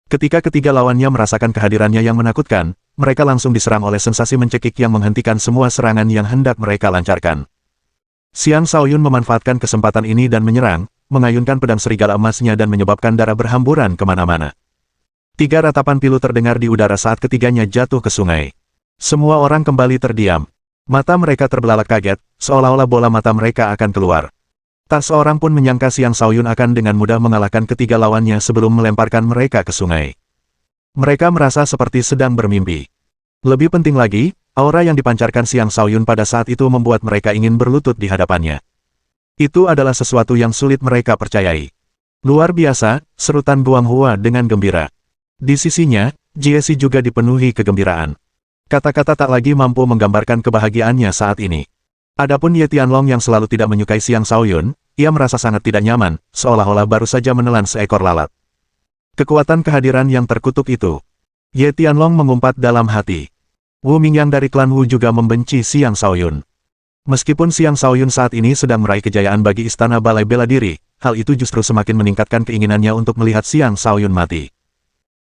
Ketika ketiga lawannya merasakan kehadirannya yang menakutkan, mereka langsung diserang oleh sensasi mencekik yang menghentikan semua serangan yang hendak mereka lancarkan. Xiang Shaoyun memanfaatkan kesempatan ini dan menyerang, mengayunkan pedang serigala emasnya dan menyebabkan darah berhamburan kemana-mana. 3 ratapan pilu terdengar di udara saat ketiganya jatuh ke sungai. Semua orang kembali terdiam. Mata mereka terbelalak kaget, seolah-olah bola mata mereka akan keluar. Tak seorang pun menyangka Xiang Shaoyun akan dengan mudah mengalahkan ketiga lawannya sebelum melemparkan mereka ke sungai. Mereka merasa seperti sedang bermimpi. Lebih penting lagi, aura yang dipancarkan Xiang Shaoyun pada saat itu membuat mereka ingin berlutut di hadapannya. Itu adalah sesuatu yang sulit mereka percayai. Luar biasa, serutan Guang Hua dengan gembira. Di sisinya, Jie juga dipenuhi kegembiraan. Kata-kata tak lagi mampu menggambarkan kebahagiaannya saat ini. Adapun Ye Tianlong yang selalu tidak menyukai Xiang Shaoyun, ia merasa sangat tidak nyaman, seolah-olah baru saja menelan seekor lalat. Kekuatan kehadiran yang terkutuk itu. Ye Tianlong mengumpat dalam hati. Wu Mingyang dari klan Wu juga membenci Xiang Shaoyun. Meskipun Xiang Shaoyun saat ini sedang meraih kejayaan bagi istana balai bela diri, hal itu justru semakin meningkatkan keinginannya untuk melihat Xiang Shaoyun mati.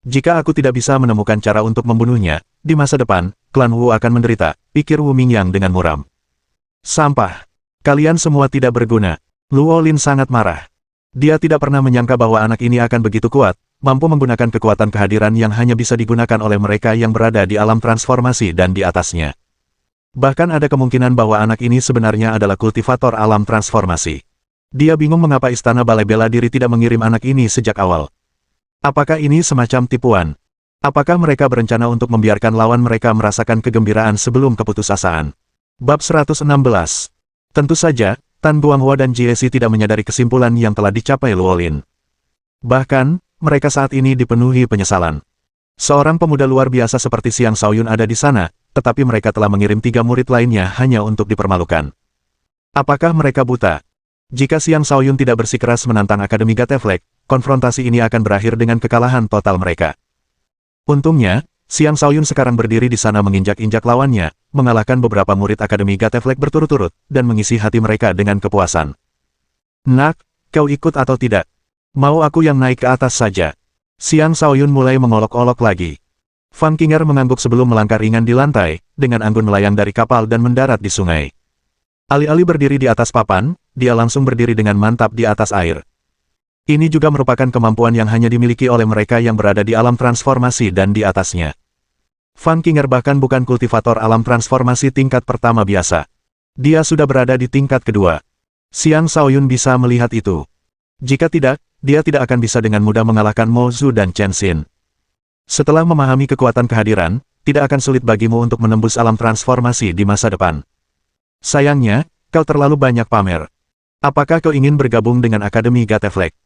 Jika aku tidak bisa menemukan cara untuk membunuhnya, di masa depan, klan Wu akan menderita, pikir Wu Mingyang dengan muram. Sampah. Kalian semua tidak berguna. Luo Lin sangat marah. Dia tidak pernah menyangka bahwa anak ini akan begitu kuat, mampu menggunakan kekuatan kehadiran yang hanya bisa digunakan oleh mereka yang berada di alam transformasi dan di atasnya. Bahkan ada kemungkinan bahwa anak ini sebenarnya adalah kultivator alam transformasi. Dia bingung mengapa istana balai bela diri tidak mengirim anak ini sejak awal. Apakah ini semacam tipuan? Apakah mereka berencana untuk membiarkan lawan mereka merasakan kegembiraan sebelum keputusasaan? Bab 116. Tentu saja, Tan Guanghua dan Jie tidak menyadari kesimpulan yang telah dicapai Luo Lin. Bahkan, mereka saat ini dipenuhi penyesalan. Seorang pemuda luar biasa seperti Xiang Shaoyun ada di sana, tetapi mereka telah mengirim 3 murid lainnya hanya untuk dipermalukan. Apakah mereka buta? Jika Xiang Shaoyun tidak bersikeras menantang Akademi Gateflek, konfrontasi ini akan berakhir dengan kekalahan total mereka. Untungnya, Xiang Shaoyun sekarang berdiri di sana menginjak-injak lawannya, mengalahkan beberapa murid Akademi Gateflek berturut-turut, dan mengisi hati mereka dengan kepuasan. Nak, kau ikut atau tidak? Mau aku yang naik ke atas saja? Xiang Shaoyun mulai mengolok-olok lagi. Fang Qinger mengangguk sebelum melangkah ringan di lantai, dengan anggun melayang dari kapal dan mendarat di sungai. Alih-alih berdiri di atas papan, dia langsung berdiri dengan mantap di atas air. Ini juga merupakan kemampuan yang hanya dimiliki oleh mereka yang berada di alam transformasi dan di atasnya. Fang Qinger bahkan bukan kultivator alam transformasi tingkat pertama biasa. Dia sudah berada di tingkat kedua. Xiang Shaoyun bisa melihat itu. Jika tidak, dia tidak akan bisa dengan mudah mengalahkan Mo Zhu dan Chen Xin. Setelah memahami kekuatan kehadiran, tidak akan sulit bagimu untuk menembus alam transformasi di masa depan. Sayangnya, kau terlalu banyak pamer. Apakah kau ingin bergabung dengan Akademi Gateflek?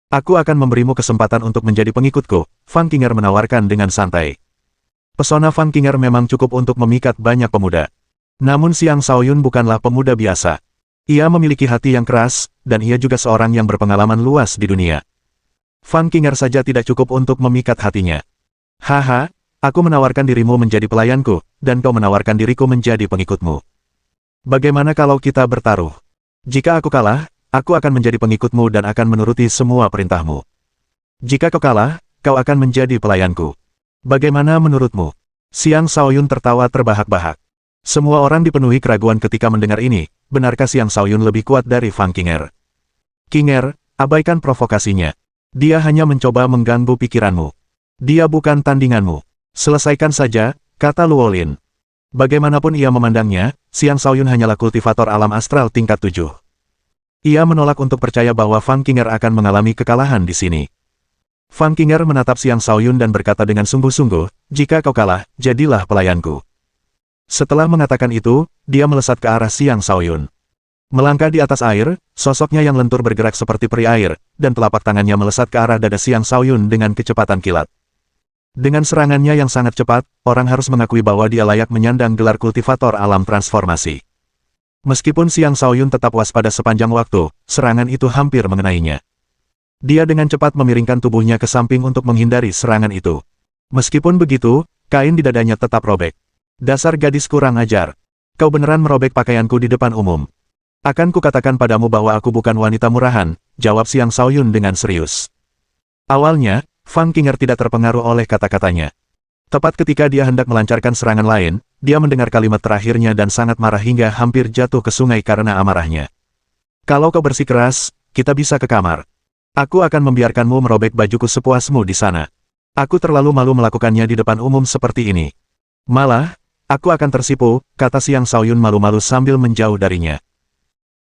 Aku akan memberimu kesempatan untuk menjadi pengikutku, Fang Qinger menawarkan dengan santai. Pesona Fang Qinger memang cukup untuk memikat banyak pemuda. Namun Xiang Shaoyun bukanlah pemuda biasa. Ia memiliki hati yang keras, dan ia juga seorang yang berpengalaman luas di dunia. Fang Qinger saja tidak cukup untuk memikat hatinya. Haha, aku menawarkan dirimu menjadi pelayanku, dan kau menawarkan diriku menjadi pengikutmu. Bagaimana kalau kita bertaruh? Jika aku kalah, aku akan menjadi pengikutmu dan akan menuruti semua perintahmu. Jika kau kalah, kau akan menjadi pelayanku. Bagaimana menurutmu? Xiang Shaoyun tertawa terbahak-bahak. Semua orang dipenuhi keraguan ketika mendengar ini, benarkah Xiang Shaoyun lebih kuat dari Fang Qinger? Qinger, abaikan provokasinya. Dia hanya mencoba mengganggu pikiranmu. Dia bukan tandinganmu. Selesaikan saja, kata Luo Lin. Bagaimanapun ia memandangnya, Xiang Shaoyun hanyalah kultivator alam astral tingkat 7. Ia menolak untuk percaya bahwa Fang Qinger akan mengalami kekalahan di sini. Fang Qinger menatap Xiang Shaoyun dan berkata dengan sungguh-sungguh, jika kau kalah, jadilah pelayanku. Setelah mengatakan itu, dia melesat ke arah Xiang Shaoyun. Melangkah di atas air, sosoknya yang lentur bergerak seperti peri air, dan telapak tangannya melesat ke arah dada Xiang Shaoyun dengan kecepatan kilat. Dengan serangannya yang sangat cepat, orang harus mengakui bahwa dia layak menyandang gelar kultivator alam transformasi. Meskipun Xiang Shaoyun tetap waspada sepanjang waktu, serangan itu hampir mengenainya. Dia dengan cepat memiringkan tubuhnya ke samping untuk menghindari serangan itu. Meskipun begitu, kain di dadanya tetap robek. Dasar gadis kurang ajar. Kau beneran merobek pakaianku di depan umum. Akan kukatakan padamu bahwa aku bukan wanita murahan, jawab Xiang Shaoyun dengan serius. Awalnya, Fang Qing'er tidak terpengaruh oleh kata-katanya. Tepat ketika dia hendak melancarkan serangan lain, dia mendengar kalimat terakhirnya dan sangat marah hingga hampir jatuh ke sungai karena amarahnya. Kalau kau bersikeras, kita bisa ke kamar. Aku akan membiarkanmu merobek bajuku sepuasmu di sana. Aku terlalu malu melakukannya di depan umum seperti ini. Malah, aku akan tersipu, kata Xiang Shaoyun malu-malu sambil menjauh darinya.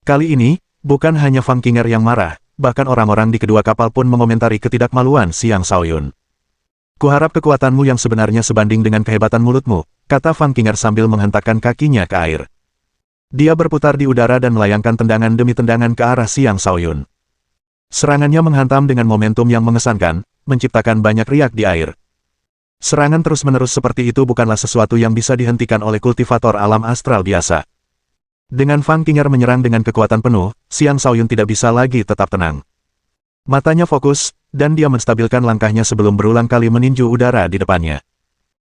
Kali ini, bukan hanya Fang Qing'er yang marah, bahkan orang-orang di kedua kapal pun mengomentari ketidakmaluan Xiang Shaoyun. Kuharap kekuatanmu yang sebenarnya sebanding dengan kehebatan mulutmu, kata Fang Qing'er sambil menghentakkan kakinya ke air. Dia berputar di udara dan melayangkan tendangan demi tendangan ke arah Xiang Shaoyun. Serangannya menghantam dengan momentum yang mengesankan, menciptakan banyak riak di air. Serangan terus-menerus seperti itu bukanlah sesuatu yang bisa dihentikan oleh kultivator alam astral biasa. Dengan Fang Qing'er menyerang dengan kekuatan penuh, Xiang Shaoyun tidak bisa lagi tetap tenang. Matanya fokus, dan dia menstabilkan langkahnya sebelum berulang kali meninju udara di depannya.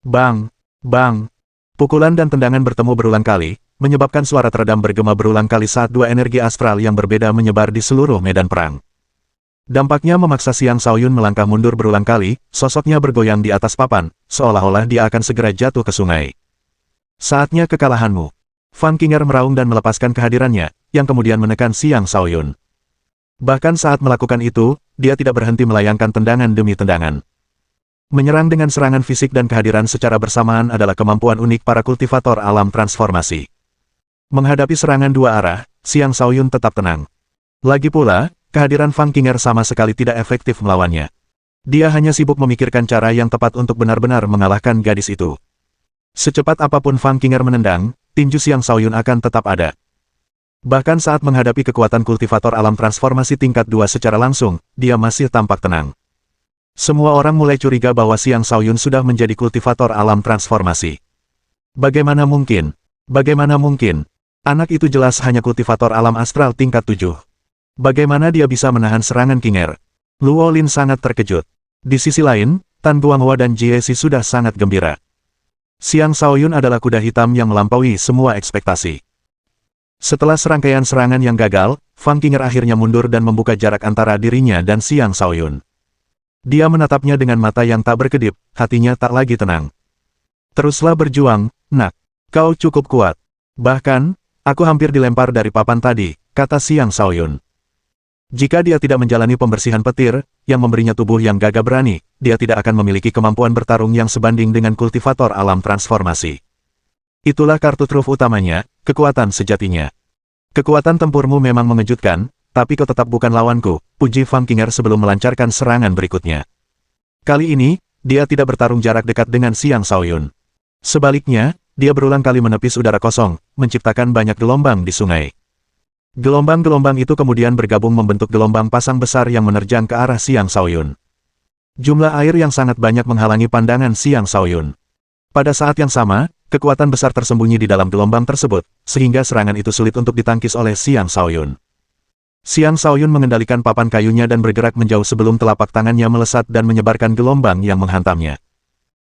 Bang! Bang! Pukulan dan tendangan bertemu berulang kali, menyebabkan suara teredam bergema berulang kali saat dua energi astral yang berbeda menyebar di seluruh medan perang. Dampaknya memaksa Xiang Shaoyun melangkah mundur berulang kali, sosoknya bergoyang di atas papan, seolah-olah dia akan segera jatuh ke sungai. Saatnya kekalahanmu. Fang Qing'er meraung dan melepaskan kehadirannya, yang kemudian menekan Xiang Shaoyun. Bahkan saat melakukan itu, dia tidak berhenti melayangkan tendangan demi tendangan. Menyerang dengan serangan fisik dan kehadiran secara bersamaan adalah kemampuan unik para kultivator alam transformasi. Menghadapi serangan dua arah, Xiang Shaoyun tetap tenang. Lagi pula, kehadiran Fang Qing'er sama sekali tidak efektif melawannya. Dia hanya sibuk memikirkan cara yang tepat untuk benar-benar mengalahkan gadis itu. Secepat apapun Fang Qing'er menendang, tinju Xiang Shaoyun akan tetap ada. Bahkan saat menghadapi kekuatan kultivator alam transformasi tingkat 2 secara langsung, dia masih tampak tenang. Semua orang mulai curiga bahwa Xiang Shaoyun sudah menjadi kultivator alam transformasi. Bagaimana mungkin? Bagaimana mungkin? Anak itu jelas hanya kultivator alam astral tingkat 7. Bagaimana dia bisa menahan serangan Qing'er? Luo Lin sangat terkejut. Di sisi lain, Tan Guanghua dan Jie Xi sudah sangat gembira. Xiang Shaoyun adalah kuda hitam yang melampaui semua ekspektasi. Setelah serangkaian serangan yang gagal, Fang Qing'er akhirnya mundur dan membuka jarak antara dirinya dan Xiang Shaoyun. Dia menatapnya dengan mata yang tak berkedip, hatinya tak lagi tenang. Teruslah berjuang, nak. Kau cukup kuat. Bahkan, aku hampir dilempar dari papan tadi, kata Xiang Shaoyun. Jika dia tidak menjalani pembersihan petir, yang memberinya tubuh yang gagah berani, dia tidak akan memiliki kemampuan bertarung yang sebanding dengan kultivator alam transformasi. Itulah kartu truf utamanya, kekuatan sejatinya. Kekuatan tempurmu memang mengejutkan, tapi kau tetap bukan lawanku, puji Fang Qing'er sebelum melancarkan serangan berikutnya. Kali ini, dia tidak bertarung jarak dekat dengan Xiang Shaoyun. Sebaliknya, dia berulang kali menepis udara kosong, menciptakan banyak gelombang di sungai. Gelombang-gelombang itu kemudian bergabung membentuk gelombang pasang besar yang menerjang ke arah Xiang Shaoyun. Jumlah air yang sangat banyak menghalangi pandangan Xiang Shaoyun. Pada saat yang sama, kekuatan besar tersembunyi di dalam gelombang tersebut, sehingga serangan itu sulit untuk ditangkis oleh Xiang Shaoyun. Xiang Shaoyun mengendalikan papan kayunya dan bergerak menjauh sebelum telapak tangannya melesat dan menyebarkan gelombang yang menghantamnya.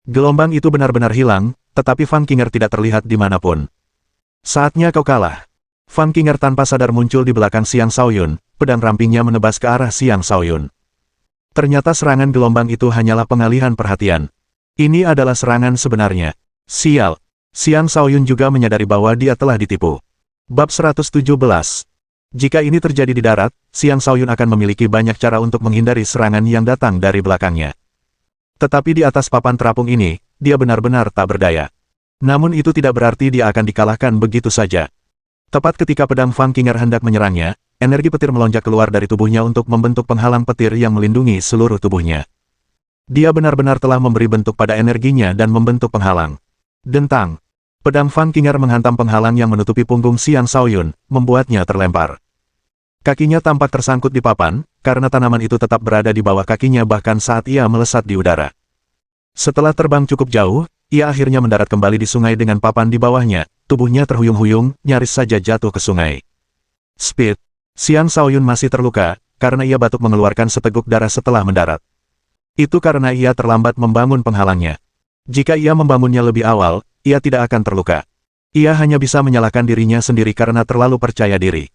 Gelombang itu benar-benar hilang, tetapi Fang Qing'er tidak terlihat dimanapun. Saatnya kau kalah. Fang Qing'er tanpa sadar muncul di belakang Xiang Shaoyun, pedang rampingnya menebas ke arah Xiang Shaoyun. Ternyata serangan gelombang itu hanyalah pengalihan perhatian. Ini adalah serangan sebenarnya. Sial. Xiang Shaoyun juga menyadari bahwa dia telah ditipu. Bab 117. Jika ini terjadi di darat, Xiang Shaoyun akan memiliki banyak cara untuk menghindari serangan yang datang dari belakangnya. Tetapi di atas papan terapung ini, dia benar-benar tak berdaya. Namun itu tidak berarti dia akan dikalahkan begitu saja. Tepat ketika pedang Fang Qing'er hendak menyerangnya, energi petir melonjak keluar dari tubuhnya untuk membentuk penghalang petir yang melindungi seluruh tubuhnya. Dia benar-benar telah memberi bentuk pada energinya dan membentuk penghalang. Dentang. Pedang Fang Qing'er menghantam penghalang yang menutupi punggung Xiang Shaoyun, membuatnya terlempar. Kakinya tampak tersangkut di papan, karena tanaman itu tetap berada di bawah kakinya bahkan saat ia melesat di udara. Setelah terbang cukup jauh, ia akhirnya mendarat kembali di sungai dengan papan di bawahnya, tubuhnya terhuyung-huyung, nyaris saja jatuh ke sungai. Speed. Xiang Shaoyun masih terluka, karena ia batuk mengeluarkan seteguk darah setelah mendarat. Itu karena ia terlambat membangun penghalangnya. Jika ia membangunnya lebih awal, ia tidak akan terluka. Ia hanya bisa menyalahkan dirinya sendiri karena terlalu percaya diri.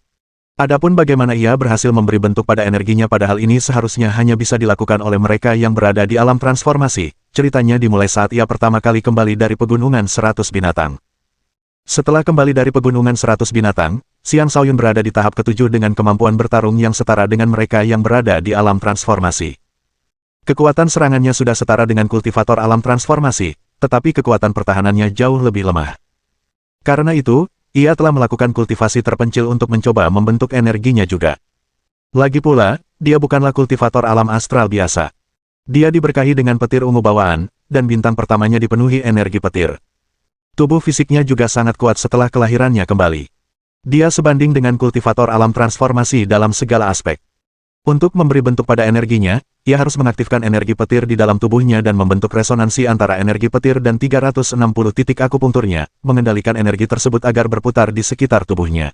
Adapun bagaimana ia berhasil memberi bentuk pada energinya padahal ini seharusnya hanya bisa dilakukan oleh mereka yang berada di alam transformasi, ceritanya dimulai saat ia pertama kali kembali dari pegunungan 100 binatang. Setelah kembali dari pegunungan 100 binatang, Xiang Shaoyun berada di tahap ketujuh dengan kemampuan bertarung yang setara dengan mereka yang berada di alam transformasi. Kekuatan serangannya sudah setara dengan kultivator alam transformasi, tetapi kekuatan pertahanannya jauh lebih lemah. Karena itu, ia telah melakukan kultivasi terpencil untuk mencoba membentuk energinya juga. Lagi pula, dia bukanlah kultivator alam astral biasa. Dia diberkahi dengan petir ungu bawaan, dan bintang pertamanya dipenuhi energi petir. Tubuh fisiknya juga sangat kuat setelah kelahirannya kembali. Dia sebanding dengan kultivator alam transformasi dalam segala aspek. Untuk memberi bentuk pada energinya, ia harus mengaktifkan energi petir di dalam tubuhnya dan membentuk resonansi antara energi petir dan 360 titik akupunkturnya, mengendalikan energi tersebut agar berputar di sekitar tubuhnya.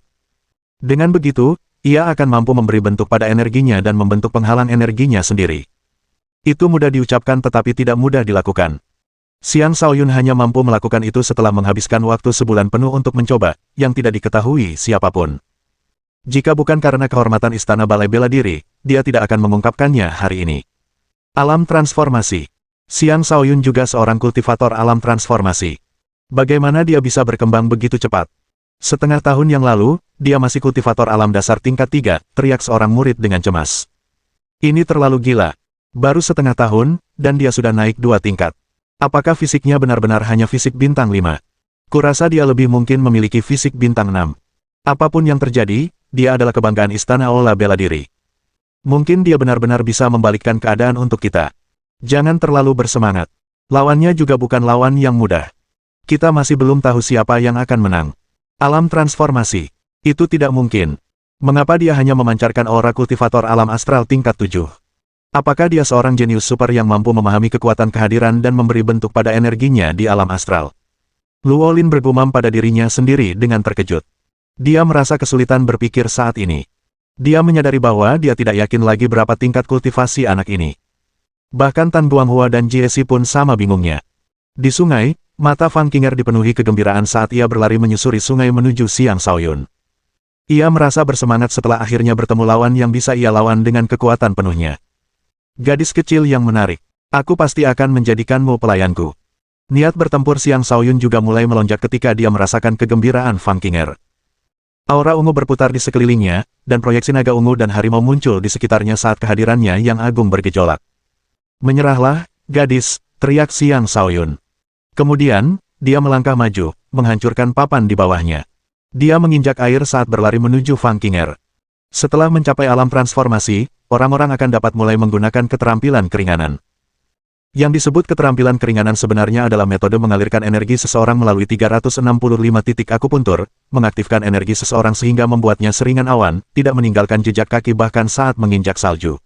Dengan begitu, ia akan mampu memberi bentuk pada energinya dan membentuk penghalang energinya sendiri. Itu mudah diucapkan tetapi tidak mudah dilakukan. Xiang Shaoyun hanya mampu melakukan itu setelah menghabiskan waktu sebulan penuh untuk mencoba, yang tidak diketahui siapapun. Jika bukan karena kehormatan Istana Balai Bela Diri, dia tidak akan mengungkapkannya hari ini. Alam transformasi. Xiang Shaoyun juga seorang kultivator alam transformasi. Bagaimana dia bisa berkembang begitu cepat? Setengah tahun yang lalu, dia masih kultivator alam dasar tingkat 3, teriak seorang murid dengan cemas. Ini terlalu gila. Baru setengah tahun, dan dia sudah naik 2 tingkat. Apakah fisiknya benar-benar hanya fisik bintang 5? Kurasa dia lebih mungkin memiliki fisik bintang 6. Apapun yang terjadi, dia adalah kebanggaan Istana Ola Bela Diri. Mungkin dia benar-benar bisa membalikkan keadaan untuk kita. Jangan terlalu bersemangat. Lawannya juga bukan lawan yang mudah. Kita masih belum tahu siapa yang akan menang. Alam transformasi. Itu tidak mungkin. Mengapa dia hanya memancarkan aura kultivator alam astral tingkat 7? Apakah dia seorang jenius super yang mampu memahami kekuatan kehadiran dan memberi bentuk pada energinya di alam astral? Luo Lin bergumam pada dirinya sendiri dengan terkejut. Dia merasa kesulitan berpikir saat ini. Dia menyadari bahwa dia tidak yakin lagi berapa tingkat kultivasi anak ini. Bahkan Tan Guanghua dan Jie pun sama bingungnya. Di sungai, mata Fang Qinger dipenuhi kegembiraan saat ia berlari menyusuri sungai menuju Xiang Shaoyun. Ia merasa bersemangat setelah akhirnya bertemu lawan yang bisa ia lawan dengan kekuatan penuhnya. Gadis kecil yang menarik. Aku pasti akan menjadikanmu pelayanku. Niat bertempur Xiang Shaoyun juga mulai melonjak ketika dia merasakan kegembiraan Fang Qinger. Aura ungu berputar di sekelilingnya, dan proyeksi naga ungu dan harimau muncul di sekitarnya saat kehadirannya yang agung bergejolak. Menyerahlah, gadis, teriak Xiang Shaoyun. Kemudian, dia melangkah maju, menghancurkan papan di bawahnya. Dia menginjak air saat berlari menuju Fang Qinger. Setelah mencapai alam transformasi, orang-orang akan dapat mulai menggunakan keterampilan keringanan. Yang disebut keterampilan keringanan sebenarnya adalah metode mengalirkan energi seseorang melalui 365 titik akupuntur, mengaktifkan energi seseorang sehingga membuatnya seringan awan, tidak meninggalkan jejak kaki bahkan saat menginjak salju.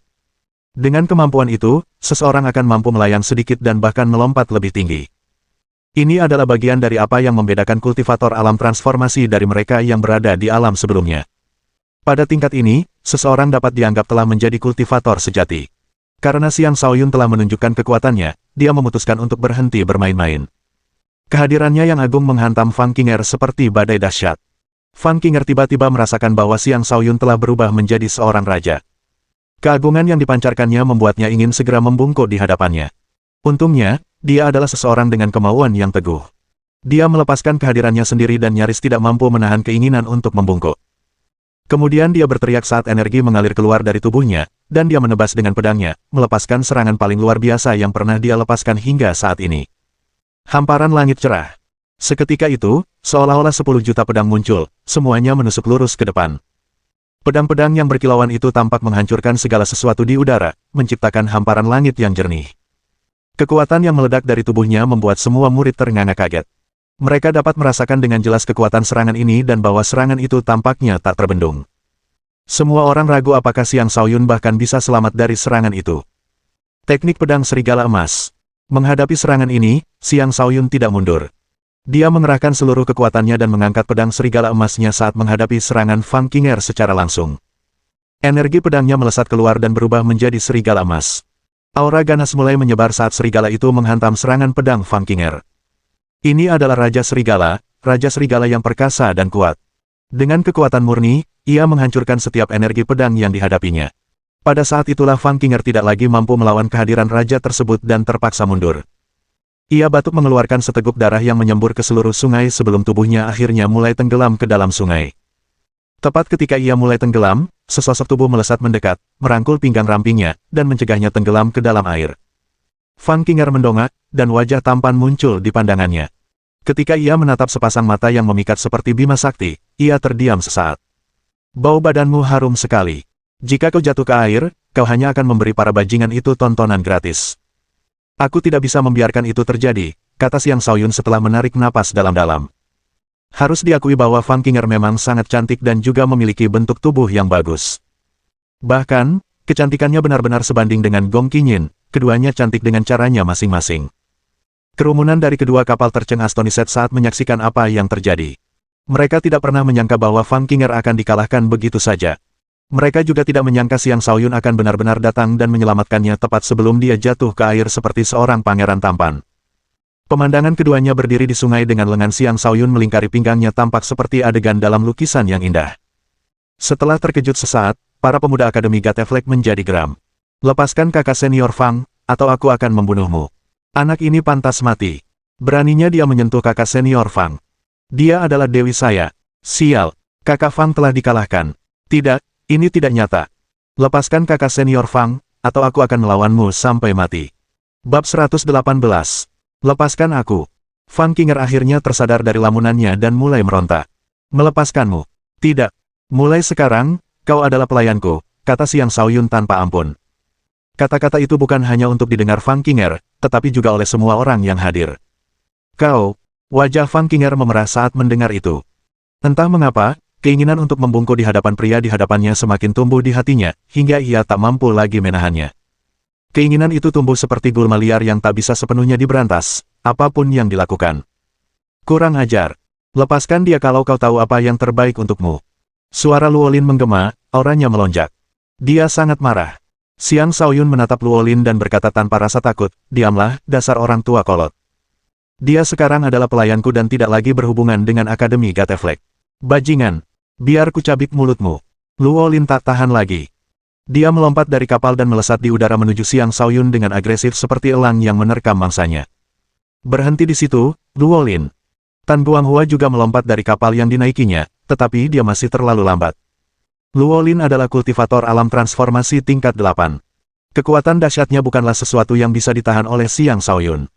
Dengan kemampuan itu, seseorang akan mampu melayang sedikit dan bahkan melompat lebih tinggi. Ini adalah bagian dari apa yang membedakan kultivator alam transformasi dari mereka yang berada di alam sebelumnya. Pada tingkat ini, seseorang dapat dianggap telah menjadi kultivator sejati. Karena Xiang Shaoyun telah menunjukkan kekuatannya, dia memutuskan untuk berhenti bermain-main. Kehadirannya yang agung menghantam Fang Qinger seperti badai dahsyat. Fang Qinger tiba-tiba merasakan bahwa Xiang Shaoyun telah berubah menjadi seorang raja. Keagungan yang dipancarkannya membuatnya ingin segera membungkuk di hadapannya. Untungnya, dia adalah seseorang dengan kemauan yang teguh. Dia melepaskan kehadirannya sendiri dan nyaris tidak mampu menahan keinginan untuk membungkuk. Kemudian dia berteriak saat energi mengalir keluar dari tubuhnya, dan dia menebas dengan pedangnya, melepaskan serangan paling luar biasa yang pernah dia lepaskan hingga saat ini. Hamparan langit cerah. Seketika itu, seolah-olah 10 juta pedang muncul, semuanya menusuk lurus ke depan. Pedang-pedang yang berkilauan itu tampak menghancurkan segala sesuatu di udara, menciptakan hamparan langit yang jernih. Kekuatan yang meledak dari tubuhnya membuat semua murid ternganga kaget. Mereka dapat merasakan dengan jelas kekuatan serangan ini dan bahwa serangan itu tampaknya tak terbendung. Semua orang ragu apakah Xiang Shaoyun bahkan bisa selamat dari serangan itu. Teknik pedang serigala emas. Menghadapi serangan ini, Xiang Shaoyun tidak mundur. Dia mengerahkan seluruh kekuatannya dan mengangkat pedang serigala emasnya saat menghadapi serangan Fang Qinger secara langsung. Energi pedangnya melesat keluar dan berubah menjadi serigala emas. Aura ganas mulai menyebar saat serigala itu menghantam serangan pedang Fang Qinger. Ini adalah Raja Serigala yang perkasa dan kuat. Dengan kekuatan murni, ia menghancurkan setiap energi pedang yang dihadapinya. Pada saat itulah Fang Qinger tidak lagi mampu melawan kehadiran raja tersebut dan terpaksa mundur. Ia batuk mengeluarkan seteguk darah yang menyembur ke seluruh sungai sebelum tubuhnya akhirnya mulai tenggelam ke dalam sungai. Tepat ketika ia mulai tenggelam, sesosok tubuh melesat mendekat, merangkul pinggang rampingnya, dan mencegahnya tenggelam ke dalam air. Fang Qinger mendongak, dan wajah tampan muncul di pandangannya. Ketika ia menatap sepasang mata yang memikat seperti Bima Sakti, ia terdiam sesaat. Bau badanmu harum sekali. Jika kau jatuh ke air, kau hanya akan memberi para bajingan itu tontonan gratis. Aku tidak bisa membiarkan itu terjadi, kata Xiang Shaoyun setelah menarik napas dalam-dalam. Harus diakui bahwa Fang Qinger memang sangat cantik dan juga memiliki bentuk tubuh yang bagus. Bahkan, kecantikannya benar-benar sebanding dengan Gong Qinyin, keduanya cantik dengan caranya masing-masing. Kerumunan dari kedua kapal tercengang astonished saat menyaksikan apa yang terjadi. Mereka tidak pernah menyangka bahwa Fang Qinger akan dikalahkan begitu saja. Mereka juga tidak menyangka Xiang Shaoyun akan benar-benar datang dan menyelamatkannya tepat sebelum dia jatuh ke air seperti seorang pangeran tampan. Pemandangan keduanya berdiri di sungai dengan lengan Xiang Shaoyun melingkari pinggangnya tampak seperti adegan dalam lukisan yang indah. Setelah terkejut sesaat, para pemuda Akademi Gateflek menjadi geram. Lepaskan kakak senior Fang, atau aku akan membunuhmu. Anak ini pantas mati. Beraninya dia menyentuh kakak senior Fang. Dia adalah dewi saya. Sial, kakak Fang telah dikalahkan. Tidak, ini tidak nyata. Lepaskan kakak senior Fang, atau aku akan melawanmu sampai mati. Bab 118. Lepaskan aku. Fang Qinger akhirnya tersadar dari lamunannya dan mulai meronta. Melepaskanmu? Tidak. Mulai sekarang, kau adalah pelayanku, kata Xiang Shaoyun tanpa ampun. Kata-kata itu bukan hanya untuk didengar Fang Qinger, tetapi juga oleh semua orang yang hadir. Kau, wajah Fang Qinger memerah saat mendengar itu. Entah mengapa, keinginan untuk membungkuk di hadapan pria di hadapannya semakin tumbuh di hatinya, hingga ia tak mampu lagi menahannya. Keinginan itu tumbuh seperti gulma liar yang tak bisa sepenuhnya diberantas, apapun yang dilakukan. Kurang ajar. Lepaskan dia kalau kau tahu apa yang terbaik untukmu. Suara Luolin menggema, auranya melonjak. Dia sangat marah. Xiang Shaoyun menatap Luolin dan berkata tanpa rasa takut, diamlah, dasar orang tua kolot. Dia sekarang adalah pelayanku dan tidak lagi berhubungan dengan Akademi Gateflek. Bajingan, biar kucabik mulutmu. Luolin tak tahan lagi. Dia melompat dari kapal dan melesat di udara menuju Xiang Shaoyun dengan agresif seperti elang yang menerkam mangsanya. Berhenti di situ, Luolin. Tan Guanghua juga melompat dari kapal yang dinaikinya, tetapi dia masih terlalu lambat. Luolin adalah kultivator alam transformasi tingkat 8. Kekuatan dahsyatnya bukanlah sesuatu yang bisa ditahan oleh Xiang Shaoyun.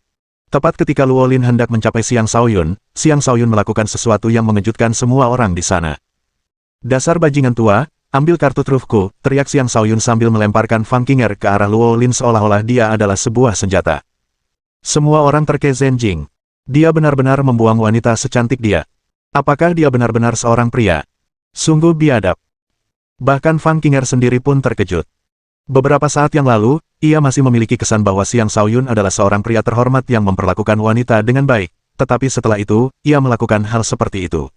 Tepat ketika Luolin hendak mencapai Xiang Shaoyun melakukan sesuatu yang mengejutkan semua orang di sana. Dasar bajingan tua, ambil kartu trufku, teriak Xiang Shaoyun sambil melemparkan Fang Qinger ke arah Luolin seolah-olah dia adalah sebuah senjata. Semua orang terkezenjing. Dia benar-benar membuang wanita secantik dia. Apakah dia benar-benar seorang pria? Sungguh biadab. Bahkan Fang Qinger sendiri pun terkejut. Beberapa saat yang lalu, ia masih memiliki kesan bahwa Xiang Shaoyun adalah seorang pria terhormat yang memperlakukan wanita dengan baik, tetapi setelah itu, ia melakukan hal seperti itu.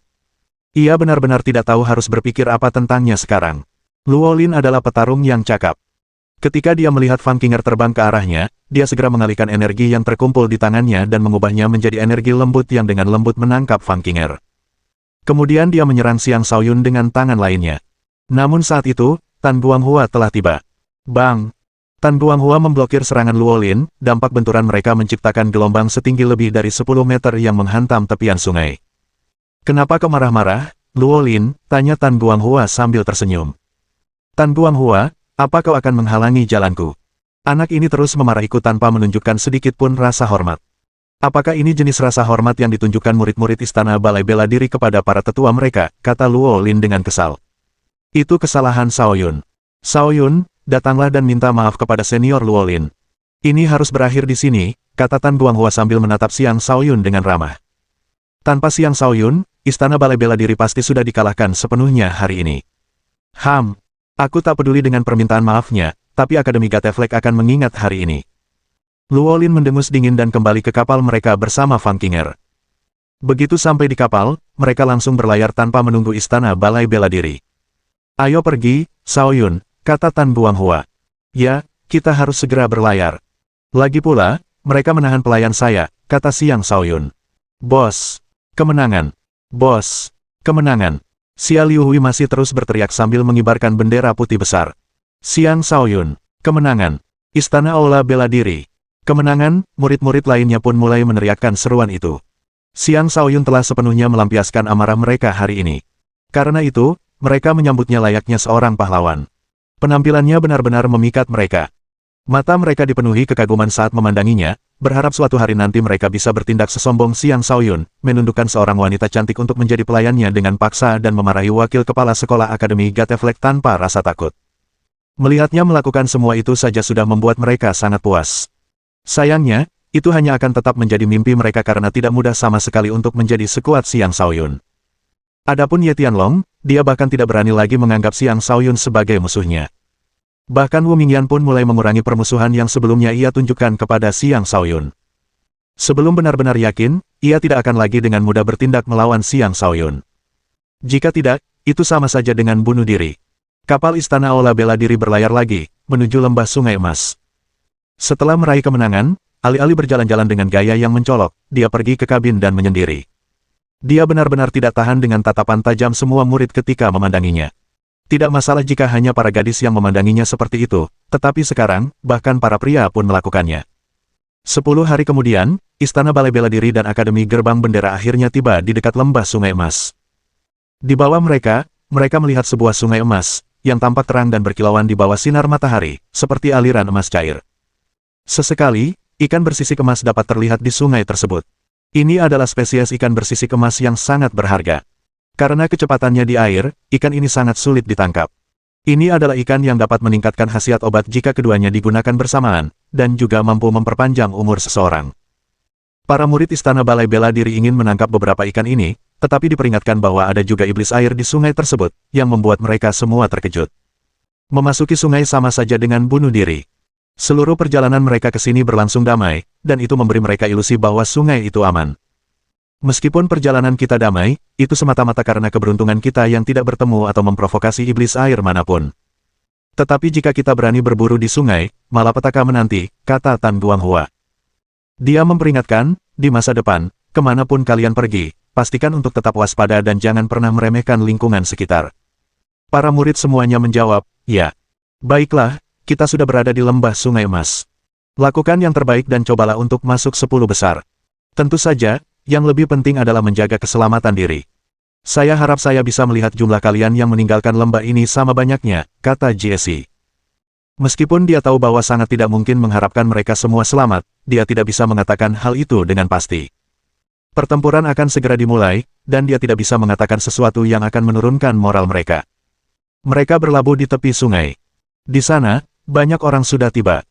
Ia benar-benar tidak tahu harus berpikir apa tentangnya sekarang. Luolin adalah petarung yang cakap. Ketika dia melihat Fang Qinger terbang ke arahnya, dia segera mengalihkan energi yang terkumpul di tangannya dan mengubahnya menjadi energi lembut yang dengan lembut menangkap Fang Qinger. Kemudian dia menyerang Xiang Shaoyun dengan tangan lainnya. Namun saat itu, Tan Guanghua telah tiba. Bang! Tan Guanghua memblokir serangan Luolin, dampak benturan mereka menciptakan gelombang setinggi lebih dari 10 meter yang menghantam tepian sungai. Kenapa kau marah-marah, Luolin? Tanya Tan Guanghua sambil tersenyum. Tan Guanghua, apa kau akan menghalangi jalanku? Anak ini terus memarahiku tanpa menunjukkan sedikit pun rasa hormat. Apakah ini jenis rasa hormat yang ditunjukkan murid-murid istana balai bela diri kepada para tetua mereka, kata Luolin dengan kesal. Itu kesalahan Shaoyun. Shaoyun, datanglah dan minta maaf kepada senior Luolin. Ini harus berakhir di sini, kata Tan Guanghua sambil menatap Xiang Shaoyun dengan ramah. Tanpa Xiang Shaoyun, istana balai bela diri pasti sudah dikalahkan sepenuhnya hari ini. Aku tak peduli dengan permintaan maafnya, tapi Akademi Gateflek akan mengingat hari ini. Luolin mendengus dingin dan kembali ke kapal mereka bersama Fang Qinger. Begitu sampai di kapal, mereka langsung berlayar tanpa menunggu istana balai bela diri. Ayo pergi, Xiaoyun, kata Tan Guanghua. Ya, kita harus segera berlayar. Lagi pula, mereka menahan pelayan saya, kata Xiang Xiaoyun. Bos, kemenangan. Bos, kemenangan. Xia Liuhui masih terus berteriak sambil mengibarkan bendera putih besar. Xiang Xiaoyun, kemenangan. Istana Aula bela diri. Kemenangan, murid-murid lainnya pun mulai meneriakkan seruan itu. Xiang Xiaoyun telah sepenuhnya melampiaskan amarah mereka hari ini. Karena itu, mereka menyambutnya layaknya seorang pahlawan. Penampilannya benar-benar memikat mereka. Mata mereka dipenuhi kekaguman saat memandanginya, berharap suatu hari nanti mereka bisa bertindak sesombong Xiang Xiaoyun, menundukkan seorang wanita cantik untuk menjadi pelayannya dengan paksa dan memarahi wakil kepala sekolah Akademi Gateflek tanpa rasa takut. Melihatnya melakukan semua itu saja sudah membuat mereka sangat puas. Sayangnya, itu hanya akan tetap menjadi mimpi mereka karena tidak mudah sama sekali untuk menjadi sekuat Xiang Xiaoyun. Adapun Ye Tianlong, dia bahkan tidak berani lagi menganggap Xiang Xiaoyun sebagai musuhnya. Bahkan Wu Mingyan pun mulai mengurangi permusuhan yang sebelumnya ia tunjukkan kepada Xiang Xiaoyun. Sebelum benar-benar yakin, ia tidak akan lagi dengan mudah bertindak melawan Xiang Xiaoyun. Jika tidak, itu sama saja dengan bunuh diri. Kapal Istana Aula bela diri berlayar lagi, menuju lembah Sungai Emas. Setelah meraih kemenangan, alih-alih berjalan-jalan dengan gaya yang mencolok, dia pergi ke kabin dan menyendiri. Dia benar-benar tidak tahan dengan tatapan tajam semua murid ketika memandanginya. Tidak masalah jika hanya para gadis yang memandanginya seperti itu, tetapi sekarang, bahkan para pria pun melakukannya. 10 hari kemudian, Istana Balai Bela Diri dan Akademi Gerbang Bendera akhirnya tiba di dekat lembah Sungai Emas. Di bawah mereka melihat sebuah sungai emas, yang tampak terang dan berkilauan di bawah sinar matahari, seperti aliran emas cair. Sesekali, ikan bersisik emas dapat terlihat di sungai tersebut. Ini adalah spesies ikan bersisik emas yang sangat berharga. Karena kecepatannya di air, ikan ini sangat sulit ditangkap. Ini adalah ikan yang dapat meningkatkan khasiat obat jika keduanya digunakan bersamaan, dan juga mampu memperpanjang umur seseorang. Para murid Istana Balai Bela Diri ingin menangkap beberapa ikan ini, tetapi diperingatkan bahwa ada juga iblis air di sungai tersebut, yang membuat mereka semua terkejut. Memasuki sungai sama saja dengan bunuh diri. Seluruh perjalanan mereka ke sini berlangsung damai, dan itu memberi mereka ilusi bahwa sungai itu aman. Meskipun perjalanan kita damai, itu semata-mata karena keberuntungan kita yang tidak bertemu atau memprovokasi iblis air manapun. Tetapi jika kita berani berburu di sungai, malapetaka menanti, kata Tan Guanghua. Dia memperingatkan, di masa depan, kemanapun kalian pergi, pastikan untuk tetap waspada dan jangan pernah meremehkan lingkungan sekitar. Para murid semuanya menjawab, ya. Baiklah, kita sudah berada di lembah Sungai Emas. Lakukan yang terbaik dan cobalah untuk masuk 10 besar. Tentu saja, yang lebih penting adalah menjaga keselamatan diri. Saya harap saya bisa melihat jumlah kalian yang meninggalkan lembah ini sama banyaknya, kata Jesse. Meskipun dia tahu bahwa sangat tidak mungkin mengharapkan mereka semua selamat, dia tidak bisa mengatakan hal itu dengan pasti. Pertempuran akan segera dimulai, dan dia tidak bisa mengatakan sesuatu yang akan menurunkan moral mereka. Mereka berlabuh di tepi sungai. Di sana, banyak orang sudah tiba.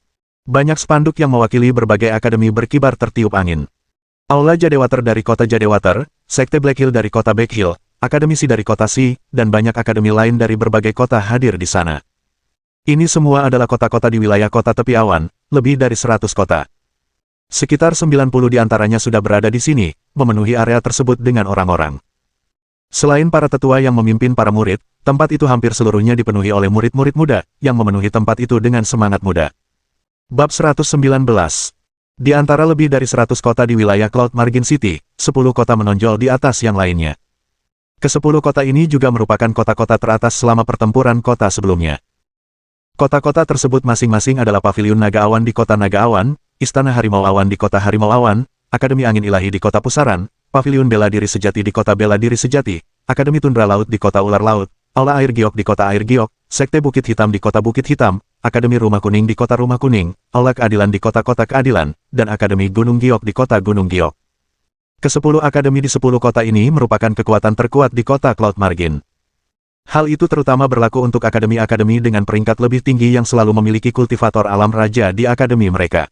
Banyak spanduk yang mewakili berbagai akademi berkibar tertiup angin. Aula Jadewater dari kota Jadewater, Sekte Black Hill dari kota Black Hill, Akademisi dari kota Si, dan banyak akademi lain dari berbagai kota hadir di sana. Ini semua adalah kota-kota di wilayah kota tepi awan, lebih dari 100 kota. Sekitar 90 di antaranya sudah berada di sini, memenuhi area tersebut dengan orang-orang. Selain para tetua yang memimpin para murid, tempat itu hampir seluruhnya dipenuhi oleh murid-murid muda, yang memenuhi tempat itu dengan semangat muda. Bab 119. Di antara lebih dari 100 kota di wilayah Cloud Margin City, 10 kota menonjol di atas yang lainnya. Ke-10 kota ini juga merupakan kota-kota teratas selama pertempuran kota sebelumnya. Kota-kota tersebut masing-masing adalah Paviliun Naga Awan di kota Naga Awan, Istana Harimau Awan di kota Harimau Awan, Akademi Angin Ilahi di kota Pusaran, Paviliun Bela Diri Sejati di kota Bela Diri Sejati, Akademi Tundra Laut di kota Ular Laut, Aula Air Giok di kota Air Giok, Sekte Bukit Hitam di kota Bukit Hitam, Akademi Rumah Kuning di kota Rumah Kuning, Aula Keadilan di kota-kota Keadilan, dan Akademi Gunung Giok di kota Gunung Giok. Ke-10 akademi di 10 kota ini merupakan kekuatan terkuat di kota Cloud Margin. Hal itu terutama berlaku untuk akademi-akademi dengan peringkat lebih tinggi yang selalu memiliki kultivator alam raja di akademi mereka.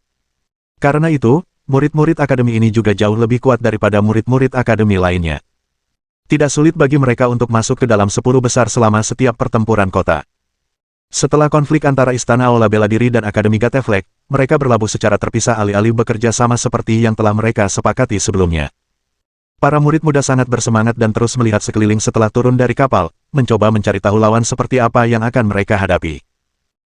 Karena itu, murid-murid akademi ini juga jauh lebih kuat daripada murid-murid akademi lainnya. Tidak sulit bagi mereka untuk masuk ke dalam 10 besar selama setiap pertempuran kota. Setelah konflik antara Istana Aula Bela Diri dan Akademi Gateflek, mereka berlabuh secara terpisah alih-alih bekerja sama seperti yang telah mereka sepakati sebelumnya. Para murid muda sangat bersemangat dan terus melihat sekeliling setelah turun dari kapal, mencoba mencari tahu lawan seperti apa yang akan mereka hadapi.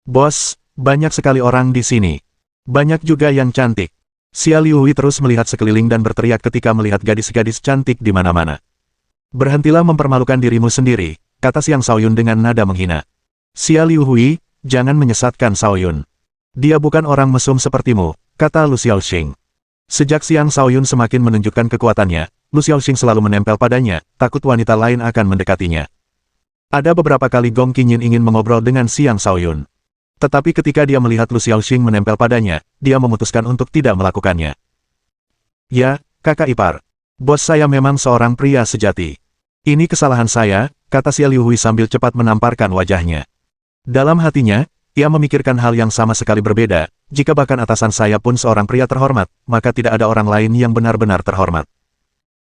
Bos, banyak sekali orang di sini. Banyak juga yang cantik. Xia Liuhui terus melihat sekeliling dan berteriak ketika melihat gadis-gadis cantik di mana-mana. Berhentilah mempermalukan dirimu sendiri, kata Xiang Shaoyun dengan nada menghina. Xia Liuhui, jangan menyesatkan Shaoyun. Dia bukan orang mesum sepertimu, kata Lu Xiaoxing. Sejak Xiang Shaoyun semakin menunjukkan kekuatannya, Lu Xiaoxing selalu menempel padanya, takut wanita lain akan mendekatinya. Ada beberapa kali Gong Qinyin ingin mengobrol dengan Xiang Shaoyun. Tetapi ketika dia melihat Lu Xiaoxing menempel padanya, dia memutuskan untuk tidak melakukannya. Ya, kakak ipar. Bos saya memang seorang pria sejati. Ini kesalahan saya, kata Xia Liuhui sambil cepat menamparkan wajahnya. Dalam hatinya, ia memikirkan hal yang sama sekali berbeda, jika bahkan atasan saya pun seorang pria terhormat, maka tidak ada orang lain yang benar-benar terhormat.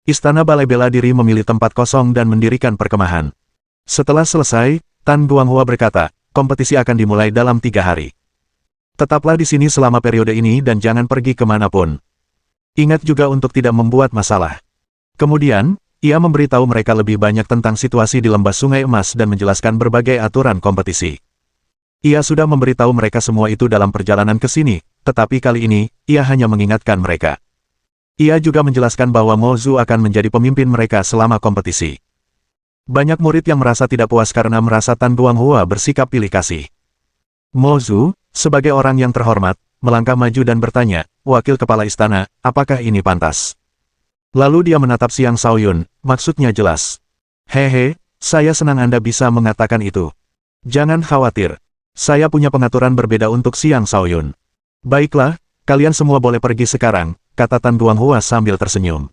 Istana Balai Bela Diri memilih tempat kosong dan mendirikan perkemahan. Setelah selesai, Tan Guanghua berkata, kompetisi akan dimulai dalam 3 hari. Tetaplah di sini selama periode ini dan jangan pergi kemanapun. Ingat juga untuk tidak membuat masalah. Kemudian, ia memberitahu mereka lebih banyak tentang situasi di Lembah Sungai Emas dan menjelaskan berbagai aturan kompetisi. Ia sudah memberitahu mereka semua itu dalam perjalanan ke sini, tetapi kali ini, ia hanya mengingatkan mereka. Ia juga menjelaskan bahwa Mo Zhu akan menjadi pemimpin mereka selama kompetisi. Banyak murid yang merasa tidak puas karena merasa Tan Guanghua bersikap pilih kasih. Mo Zhu, sebagai orang yang terhormat, melangkah maju dan bertanya, wakil kepala istana, apakah ini pantas? Lalu dia menatap Xiang Shaoyun, maksudnya jelas. Hehe, saya senang Anda bisa mengatakan itu. Jangan khawatir. Saya punya pengaturan berbeda untuk Xiang Shaoyun. Baiklah, kalian semua boleh pergi sekarang, kata Tan Guanghua sambil tersenyum.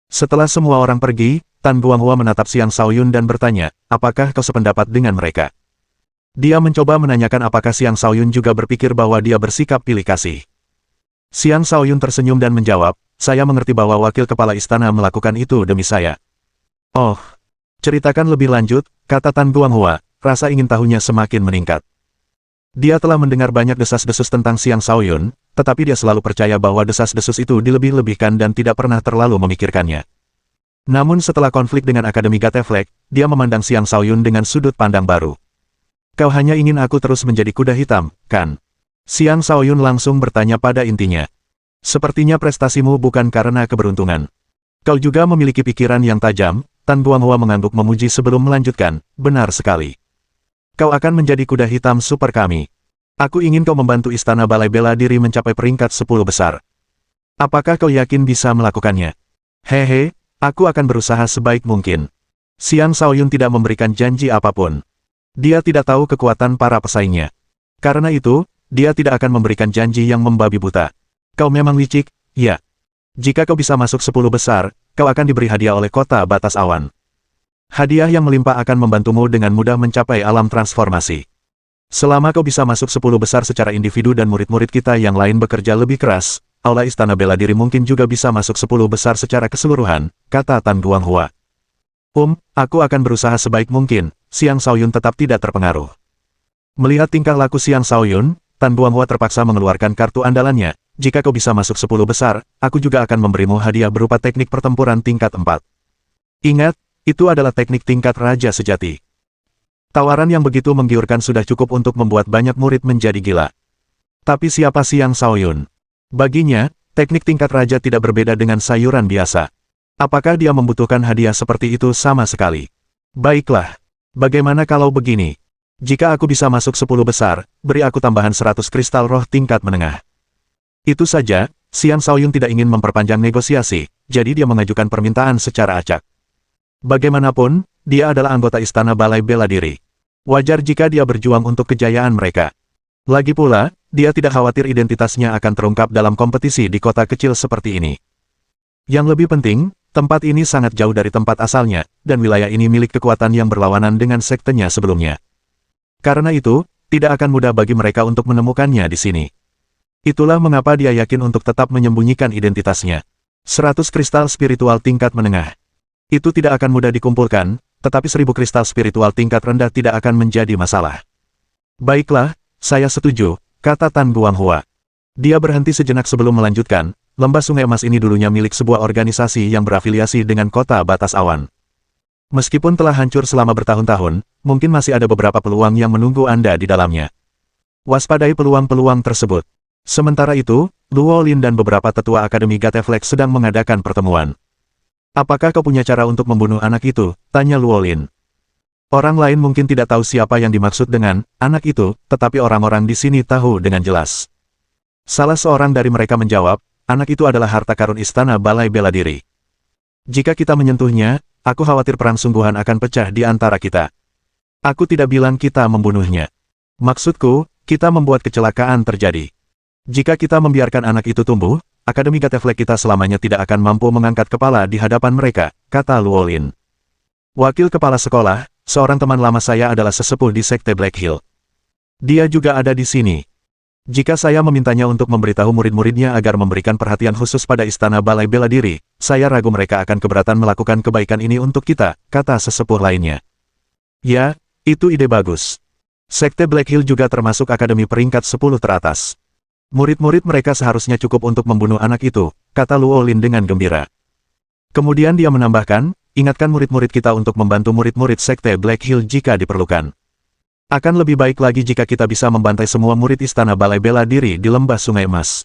Setelah semua orang pergi, Tan Guanghua menatap Xiang Shaoyun dan bertanya, apakah kau sependapat dengan mereka? Dia mencoba menanyakan apakah Xiang Shaoyun juga berpikir bahwa dia bersikap pilih kasih. Xiang Shaoyun tersenyum dan menjawab, saya mengerti bahwa wakil kepala istana melakukan itu demi saya. Oh, ceritakan lebih lanjut, kata Tan Guanghua, rasa ingin tahunya semakin meningkat. Dia telah mendengar banyak desas-desus tentang Xiang Shaoyun, tetapi dia selalu percaya bahwa desas-desus itu dilebih-lebihkan dan tidak pernah terlalu memikirkannya. Namun setelah konflik dengan Akademi Gateflek, dia memandang Xiang Shaoyun dengan sudut pandang baru. Kau hanya ingin aku terus menjadi kuda hitam, kan? Xiang Shaoyun langsung bertanya pada intinya. Sepertinya prestasimu bukan karena keberuntungan. Kau juga memiliki pikiran yang tajam, Tan Guanghua mengangguk memuji sebelum melanjutkan, benar sekali. Kau akan menjadi kuda hitam super kami. Aku ingin kau membantu Istana Balai Bela Diri mencapai peringkat 10 besar. Apakah kau yakin bisa melakukannya? Hehe, aku akan berusaha sebaik mungkin. Xiang Shaoyun tidak memberikan janji apapun. Dia tidak tahu kekuatan para pesaingnya. Karena itu, dia tidak akan memberikan janji yang membabi buta. Kau memang licik, ya. Jika kau bisa masuk 10 besar, kau akan diberi hadiah oleh kota batas awan. Hadiah yang melimpah akan membantumu dengan mudah mencapai alam transformasi. Selama kau bisa masuk 10 besar secara individu dan murid-murid kita yang lain bekerja lebih keras, Aula Istana Bela Diri mungkin juga bisa masuk 10 besar secara keseluruhan, kata Tan Guanghua. Aku akan berusaha sebaik mungkin, Xiang Shaoyun tetap tidak terpengaruh. Melihat tingkah laku Xiang Shaoyun, Tan Guanghua terpaksa mengeluarkan kartu andalannya, jika kau bisa masuk 10 besar, aku juga akan memberimu hadiah berupa teknik pertempuran tingkat 4. Ingat, itu adalah teknik tingkat raja sejati. Tawaran yang begitu menggiurkan sudah cukup untuk membuat banyak murid menjadi gila. Tapi siapa Xiang Shaoyun? Baginya, teknik tingkat raja tidak berbeda dengan sayuran biasa. Apakah dia membutuhkan hadiah seperti itu sama sekali? Baiklah. Bagaimana kalau begini? Jika aku bisa masuk 10 besar, beri aku tambahan 100 kristal roh tingkat menengah. Itu saja, Xiang Shaoyun tidak ingin memperpanjang negosiasi, jadi dia mengajukan permintaan secara acak. Bagaimanapun, dia adalah anggota Istana Balai Bela Diri. Wajar jika dia berjuang untuk kejayaan mereka. Lagi pula, dia tidak khawatir identitasnya akan terungkap dalam kompetisi di kota kecil seperti ini. Yang lebih penting, tempat ini sangat jauh dari tempat asalnya, dan wilayah ini milik kekuatan yang berlawanan dengan sektenya sebelumnya. Karena itu, tidak akan mudah bagi mereka untuk menemukannya di sini. Itulah mengapa dia yakin untuk tetap menyembunyikan identitasnya. 100 kristal spiritual tingkat menengah. Itu tidak akan mudah dikumpulkan, tetapi 1000 kristal spiritual tingkat rendah tidak akan menjadi masalah. Baiklah, saya setuju, kata Tan Guanghua. Dia berhenti sejenak sebelum melanjutkan, lembah sungai emas ini dulunya milik sebuah organisasi yang berafiliasi dengan kota batas awan. Meskipun telah hancur selama bertahun-tahun, mungkin masih ada beberapa peluang yang menunggu Anda di dalamnya. Waspadai peluang-peluang tersebut. Sementara itu, Luo Lin dan beberapa tetua Akademi Gateflex sedang mengadakan pertemuan. Apakah kau punya cara untuk membunuh anak itu? Tanya Luo Lin. Orang lain mungkin tidak tahu siapa yang dimaksud dengan anak itu, tetapi orang-orang di sini tahu dengan jelas. Salah seorang dari mereka menjawab, anak itu adalah harta karun istana balai bela diri. Jika kita menyentuhnya, aku khawatir perang sungguhan akan pecah di antara kita. Aku tidak bilang kita membunuhnya. Maksudku, kita membuat kecelakaan terjadi. Jika kita membiarkan anak itu tumbuh, Akademi Gateflex kita selamanya tidak akan mampu mengangkat kepala di hadapan mereka, kata Luo Lin. Wakil kepala sekolah, seorang teman lama saya adalah sesepuh di Sekte Black Hill. Dia juga ada di sini. Jika saya memintanya untuk memberitahu murid-muridnya agar memberikan perhatian khusus pada istana balai bela diri, saya ragu mereka akan keberatan melakukan kebaikan ini untuk kita, kata sesepuh lainnya. Ya, itu ide bagus. Sekte Black Hill juga termasuk akademi peringkat 10 teratas. Murid-murid mereka seharusnya cukup untuk membunuh anak itu, kata Luo Lin dengan gembira. Kemudian dia menambahkan, ingatkan murid-murid kita untuk membantu murid-murid Sekte Black Hill jika diperlukan. Akan lebih baik lagi jika kita bisa membantai semua murid istana balai bela diri di lembah sungai emas.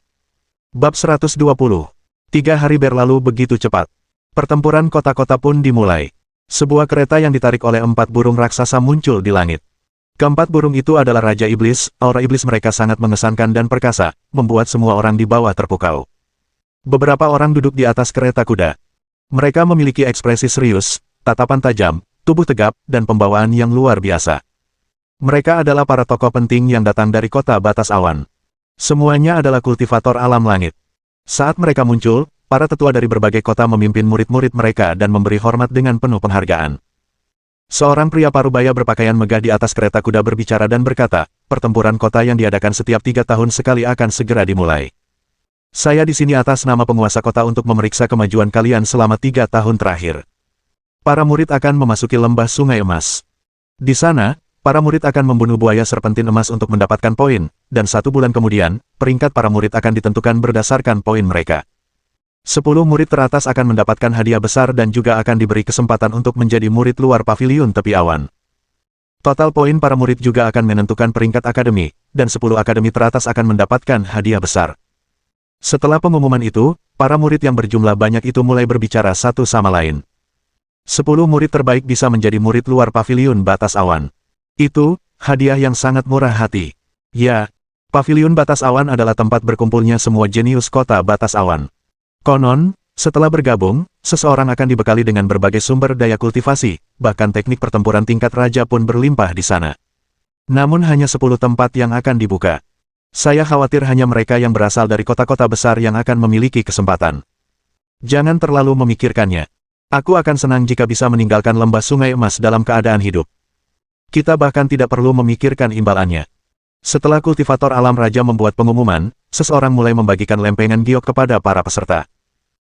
Bab 120. 3 hari berlalu begitu cepat. Pertempuran kota-kota pun dimulai. Sebuah kereta yang ditarik oleh 4 burung raksasa muncul di langit. Keempat burung itu adalah Raja Iblis, aura iblis mereka sangat mengesankan dan perkasa, membuat semua orang di bawah terpukau. Beberapa orang duduk di atas kereta kuda. Mereka memiliki ekspresi serius, tatapan tajam, tubuh tegap, dan pembawaan yang luar biasa. Mereka adalah para tokoh penting yang datang dari kota batas awan. Semuanya adalah kultivator alam langit. Saat mereka muncul, para tetua dari berbagai kota memimpin murid-murid mereka dan memberi hormat dengan penuh penghargaan. Seorang pria parubaya berpakaian megah di atas kereta kuda berbicara dan berkata, pertempuran kota yang diadakan setiap 3 tahun sekali akan segera dimulai. Saya di sini atas nama penguasa kota untuk memeriksa kemajuan kalian selama 3 tahun terakhir. Para murid akan memasuki lembah sungai emas. Di sana, para murid akan membunuh buaya serpentin emas untuk mendapatkan poin, dan 1 bulan kemudian, peringkat para murid akan ditentukan berdasarkan poin mereka. 10 murid teratas akan mendapatkan hadiah besar dan juga akan diberi kesempatan untuk menjadi murid luar paviliun tepi awan. Total poin para murid juga akan menentukan peringkat akademi, dan 10 akademi teratas akan mendapatkan hadiah besar. Setelah pengumuman itu, para murid yang berjumlah banyak itu mulai berbicara satu sama lain. 10 murid terbaik bisa menjadi murid luar paviliun batas awan. Itu, hadiah yang sangat murah hati. Ya, paviliun batas awan adalah tempat berkumpulnya semua jenius kota batas awan. Konon, setelah bergabung, seseorang akan dibekali dengan berbagai sumber daya kultivasi, bahkan teknik pertempuran tingkat raja pun berlimpah di sana. Namun hanya 10 tempat yang akan dibuka. Saya khawatir hanya mereka yang berasal dari kota-kota besar yang akan memiliki kesempatan. Jangan terlalu memikirkannya. Aku akan senang jika bisa meninggalkan lembah sungai emas dalam keadaan hidup. Kita bahkan tidak perlu memikirkan imbalannya. Setelah kultivator alam raja membuat pengumuman, seseorang mulai membagikan lempengan giok kepada para peserta.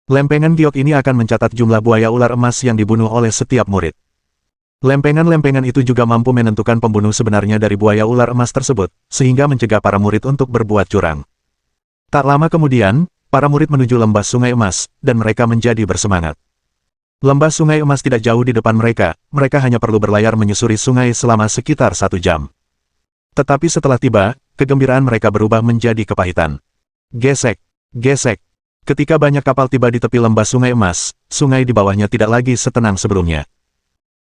Lempengan giok ini akan mencatat jumlah buaya ular emas yang dibunuh oleh setiap murid. Lempengan-lempengan itu juga mampu menentukan pembunuh sebenarnya dari buaya ular emas tersebut, sehingga mencegah para murid untuk berbuat curang. Tak lama kemudian, para murid menuju lembah sungai emas, dan mereka menjadi bersemangat. Lembah sungai emas tidak jauh di depan mereka, mereka hanya perlu berlayar menyusuri sungai selama sekitar 1 jam. Tetapi setelah tiba, kegembiraan mereka berubah menjadi kepahitan. Gesek, gesek. Ketika banyak kapal tiba di tepi lembah sungai emas, sungai di bawahnya tidak lagi setenang sebelumnya.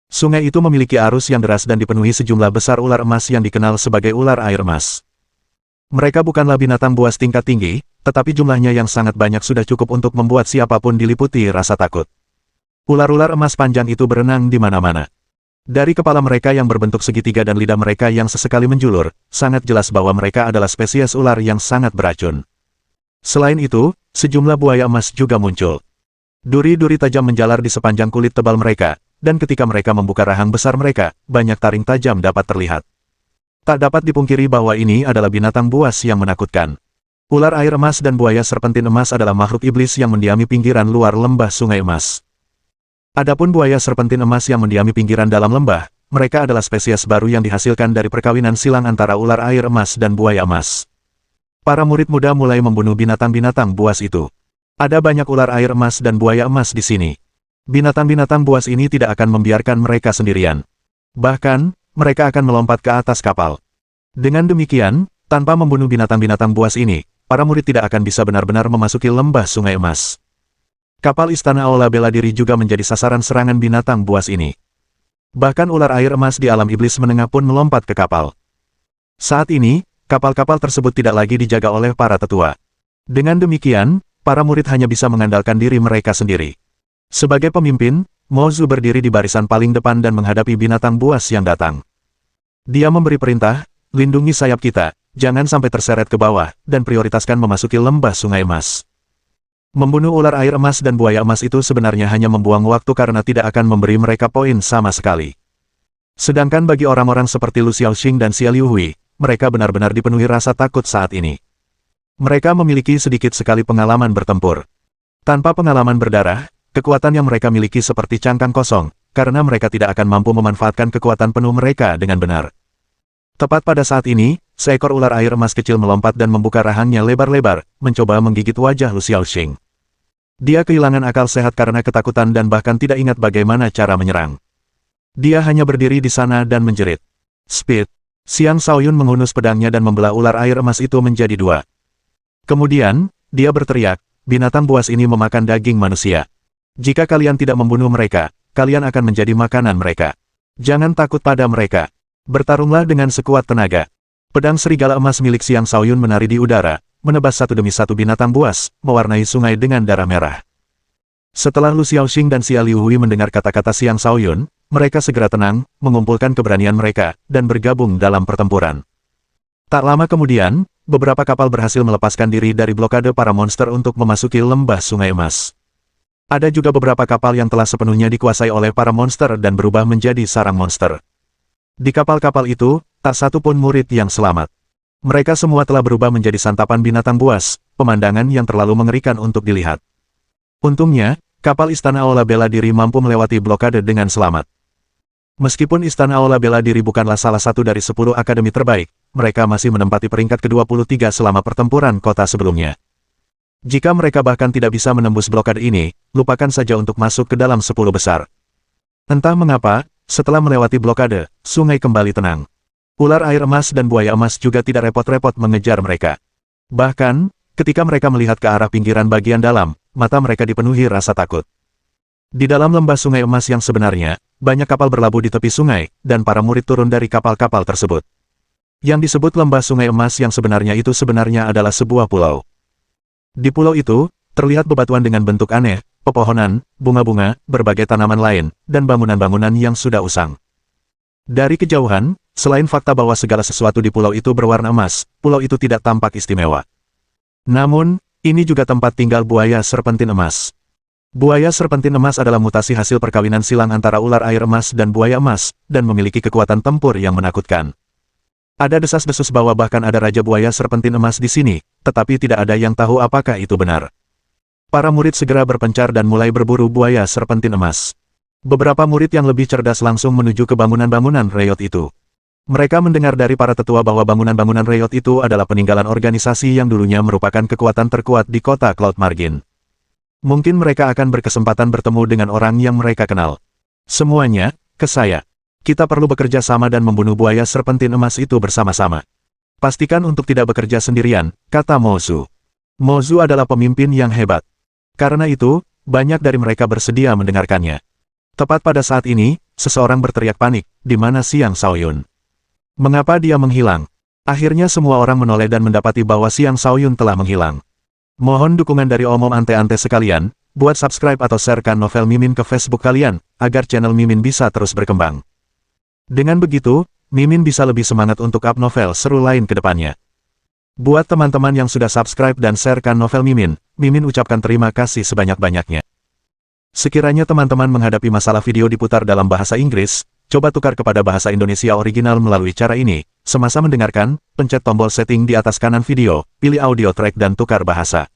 Sungai itu memiliki arus yang deras dan dipenuhi sejumlah besar ular emas yang dikenal sebagai ular air emas. Mereka bukanlah binatang buas tingkat tinggi, tetapi jumlahnya yang sangat banyak sudah cukup untuk membuat siapapun diliputi rasa takut. Ular-ular emas panjang itu berenang di mana-mana. Dari kepala mereka yang berbentuk segitiga dan lidah mereka yang sesekali menjulur, sangat jelas bahwa mereka adalah spesies ular yang sangat beracun. Selain itu, sejumlah buaya emas juga muncul. Duri-duri tajam menjalar di sepanjang kulit tebal mereka, dan ketika mereka membuka rahang besar mereka, banyak taring tajam dapat terlihat. Tak dapat dipungkiri bahwa ini adalah binatang buas yang menakutkan. Ular air emas dan buaya serpentin emas adalah makhluk iblis yang mendiami pinggiran luar lembah sungai emas. Adapun buaya serpentin emas yang mendiami pinggiran dalam lembah, mereka adalah spesies baru yang dihasilkan dari perkawinan silang antara ular air emas dan buaya emas. Para murid muda mulai membunuh binatang-binatang buas itu. Ada banyak ular air emas dan buaya emas di sini. Binatang-binatang buas ini tidak akan membiarkan mereka sendirian. Bahkan, mereka akan melompat ke atas kapal. Dengan demikian, tanpa membunuh binatang-binatang buas ini, para murid tidak akan bisa benar-benar memasuki lembah sungai emas. Kapal Istana Aula Bela Diri juga menjadi sasaran serangan binatang buas ini. Bahkan ular air emas di alam iblis menengah pun melompat ke kapal. Saat ini, kapal-kapal tersebut tidak lagi dijaga oleh para tetua. Dengan demikian, para murid hanya bisa mengandalkan diri mereka sendiri. Sebagai pemimpin, Mozu berdiri di barisan paling depan dan menghadapi binatang buas yang datang. Dia memberi perintah, lindungi sayap kita, jangan sampai terseret ke bawah, dan prioritaskan memasuki lembah sungai emas. Membunuh ular air emas dan buaya emas itu sebenarnya hanya membuang waktu karena tidak akan memberi mereka poin sama sekali. Sedangkan bagi orang-orang seperti Lu Xiaoxing dan Xia Liuhui, mereka benar-benar dipenuhi rasa takut saat ini. Mereka memiliki sedikit sekali pengalaman bertempur. Tanpa pengalaman berdarah, kekuatan yang mereka miliki seperti cangkang kosong, karena mereka tidak akan mampu memanfaatkan kekuatan penuh mereka dengan benar. Tepat pada saat ini, seekor ular air emas kecil melompat dan membuka rahangnya lebar-lebar, mencoba menggigit wajah Lu Xiaoxing. Dia kehilangan akal sehat karena ketakutan dan bahkan tidak ingat bagaimana cara menyerang. Dia hanya berdiri di sana dan menjerit. Speed! Xiang Shaoyun menghunus pedangnya dan membelah ular air emas itu menjadi dua. Kemudian, dia berteriak, binatang buas ini memakan daging manusia. Jika kalian tidak membunuh mereka, kalian akan menjadi makanan mereka. Jangan takut pada mereka. Bertarunglah dengan sekuat tenaga. Pedang serigala emas milik Xiang Shaoyun menari di udara, menebas satu demi satu binatang buas, mewarnai sungai dengan darah merah. Setelah Lu Xiaoxing dan Xia Liuhui mendengar kata-kata Xiang Shaoyun, mereka segera tenang, mengumpulkan keberanian mereka, dan bergabung dalam pertempuran. Tak lama kemudian, beberapa kapal berhasil melepaskan diri dari blokade para monster untuk memasuki lembah sungai emas. Ada juga beberapa kapal yang telah sepenuhnya dikuasai oleh para monster dan berubah menjadi sarang monster. Di kapal-kapal itu, tak satu pun murid yang selamat. Mereka semua telah berubah menjadi santapan binatang buas, pemandangan yang terlalu mengerikan untuk dilihat. Untungnya, kapal Istana Aula Bela Diri mampu melewati blokade dengan selamat. Meskipun Istana Aula Bela Diri bukanlah salah satu dari 10 akademi terbaik, mereka masih menempati peringkat ke-23 selama pertempuran kota sebelumnya. Jika mereka bahkan tidak bisa menembus blokade ini, lupakan saja untuk masuk ke dalam 10 besar. Entah mengapa, setelah melewati blokade, sungai kembali tenang. Ular air emas dan buaya emas juga tidak repot-repot mengejar mereka. Bahkan, ketika mereka melihat ke arah pinggiran bagian dalam, mata mereka dipenuhi rasa takut. Di dalam lembah sungai emas yang sebenarnya, banyak kapal berlabuh di tepi sungai, dan para murid turun dari kapal-kapal tersebut. Yang disebut lembah sungai emas yang sebenarnya itu sebenarnya adalah sebuah pulau. Di pulau itu, terlihat bebatuan dengan bentuk aneh, pepohonan, bunga-bunga, berbagai tanaman lain, dan bangunan-bangunan yang sudah usang. Dari kejauhan, selain fakta bahwa segala sesuatu di pulau itu berwarna emas, pulau itu tidak tampak istimewa. Namun, ini juga tempat tinggal buaya serpentin emas. Buaya serpentin emas adalah mutasi hasil perkawinan silang antara ular air emas dan buaya emas, dan memiliki kekuatan tempur yang menakutkan. Ada desas-desus bahwa bahkan ada Raja Buaya Serpentin Emas di sini, tetapi tidak ada yang tahu apakah itu benar. Para murid segera berpencar dan mulai berburu buaya serpentin emas. Beberapa murid yang lebih cerdas langsung menuju ke bangunan-bangunan Reyot itu. Mereka mendengar dari para tetua bahwa bangunan-bangunan Reyot itu adalah peninggalan organisasi yang dulunya merupakan kekuatan terkuat di kota Cloud Margin. Mungkin mereka akan berkesempatan bertemu dengan orang yang mereka kenal. Semuanya, ke saya. Kita perlu bekerja sama dan membunuh buaya serpentin emas itu bersama-sama. Pastikan untuk tidak bekerja sendirian, kata Mozu. Mozu adalah pemimpin yang hebat. Karena itu, banyak dari mereka bersedia mendengarkannya. Tepat pada saat ini, seseorang berteriak panik, di mana Xiang Shaoyun? Mengapa dia menghilang? Akhirnya semua orang menoleh dan mendapati bahwa Xiang Shaoyun telah menghilang. Mohon dukungan dari omom ante-ante sekalian, buat subscribe atau sharekan novel Mimin ke Facebook kalian, agar channel Mimin bisa terus berkembang. Dengan begitu, Mimin bisa lebih semangat untuk up novel seru lain ke depannya. Buat teman-teman yang sudah subscribe dan sharekan novel Mimin, Mimin ucapkan terima kasih sebanyak-banyaknya. Sekiranya teman-teman menghadapi masalah video diputar dalam bahasa Inggris, coba tukar kepada bahasa Indonesia original melalui cara ini. Semasa mendengarkan, pencet tombol setting di atas kanan video, pilih audio track dan tukar bahasa.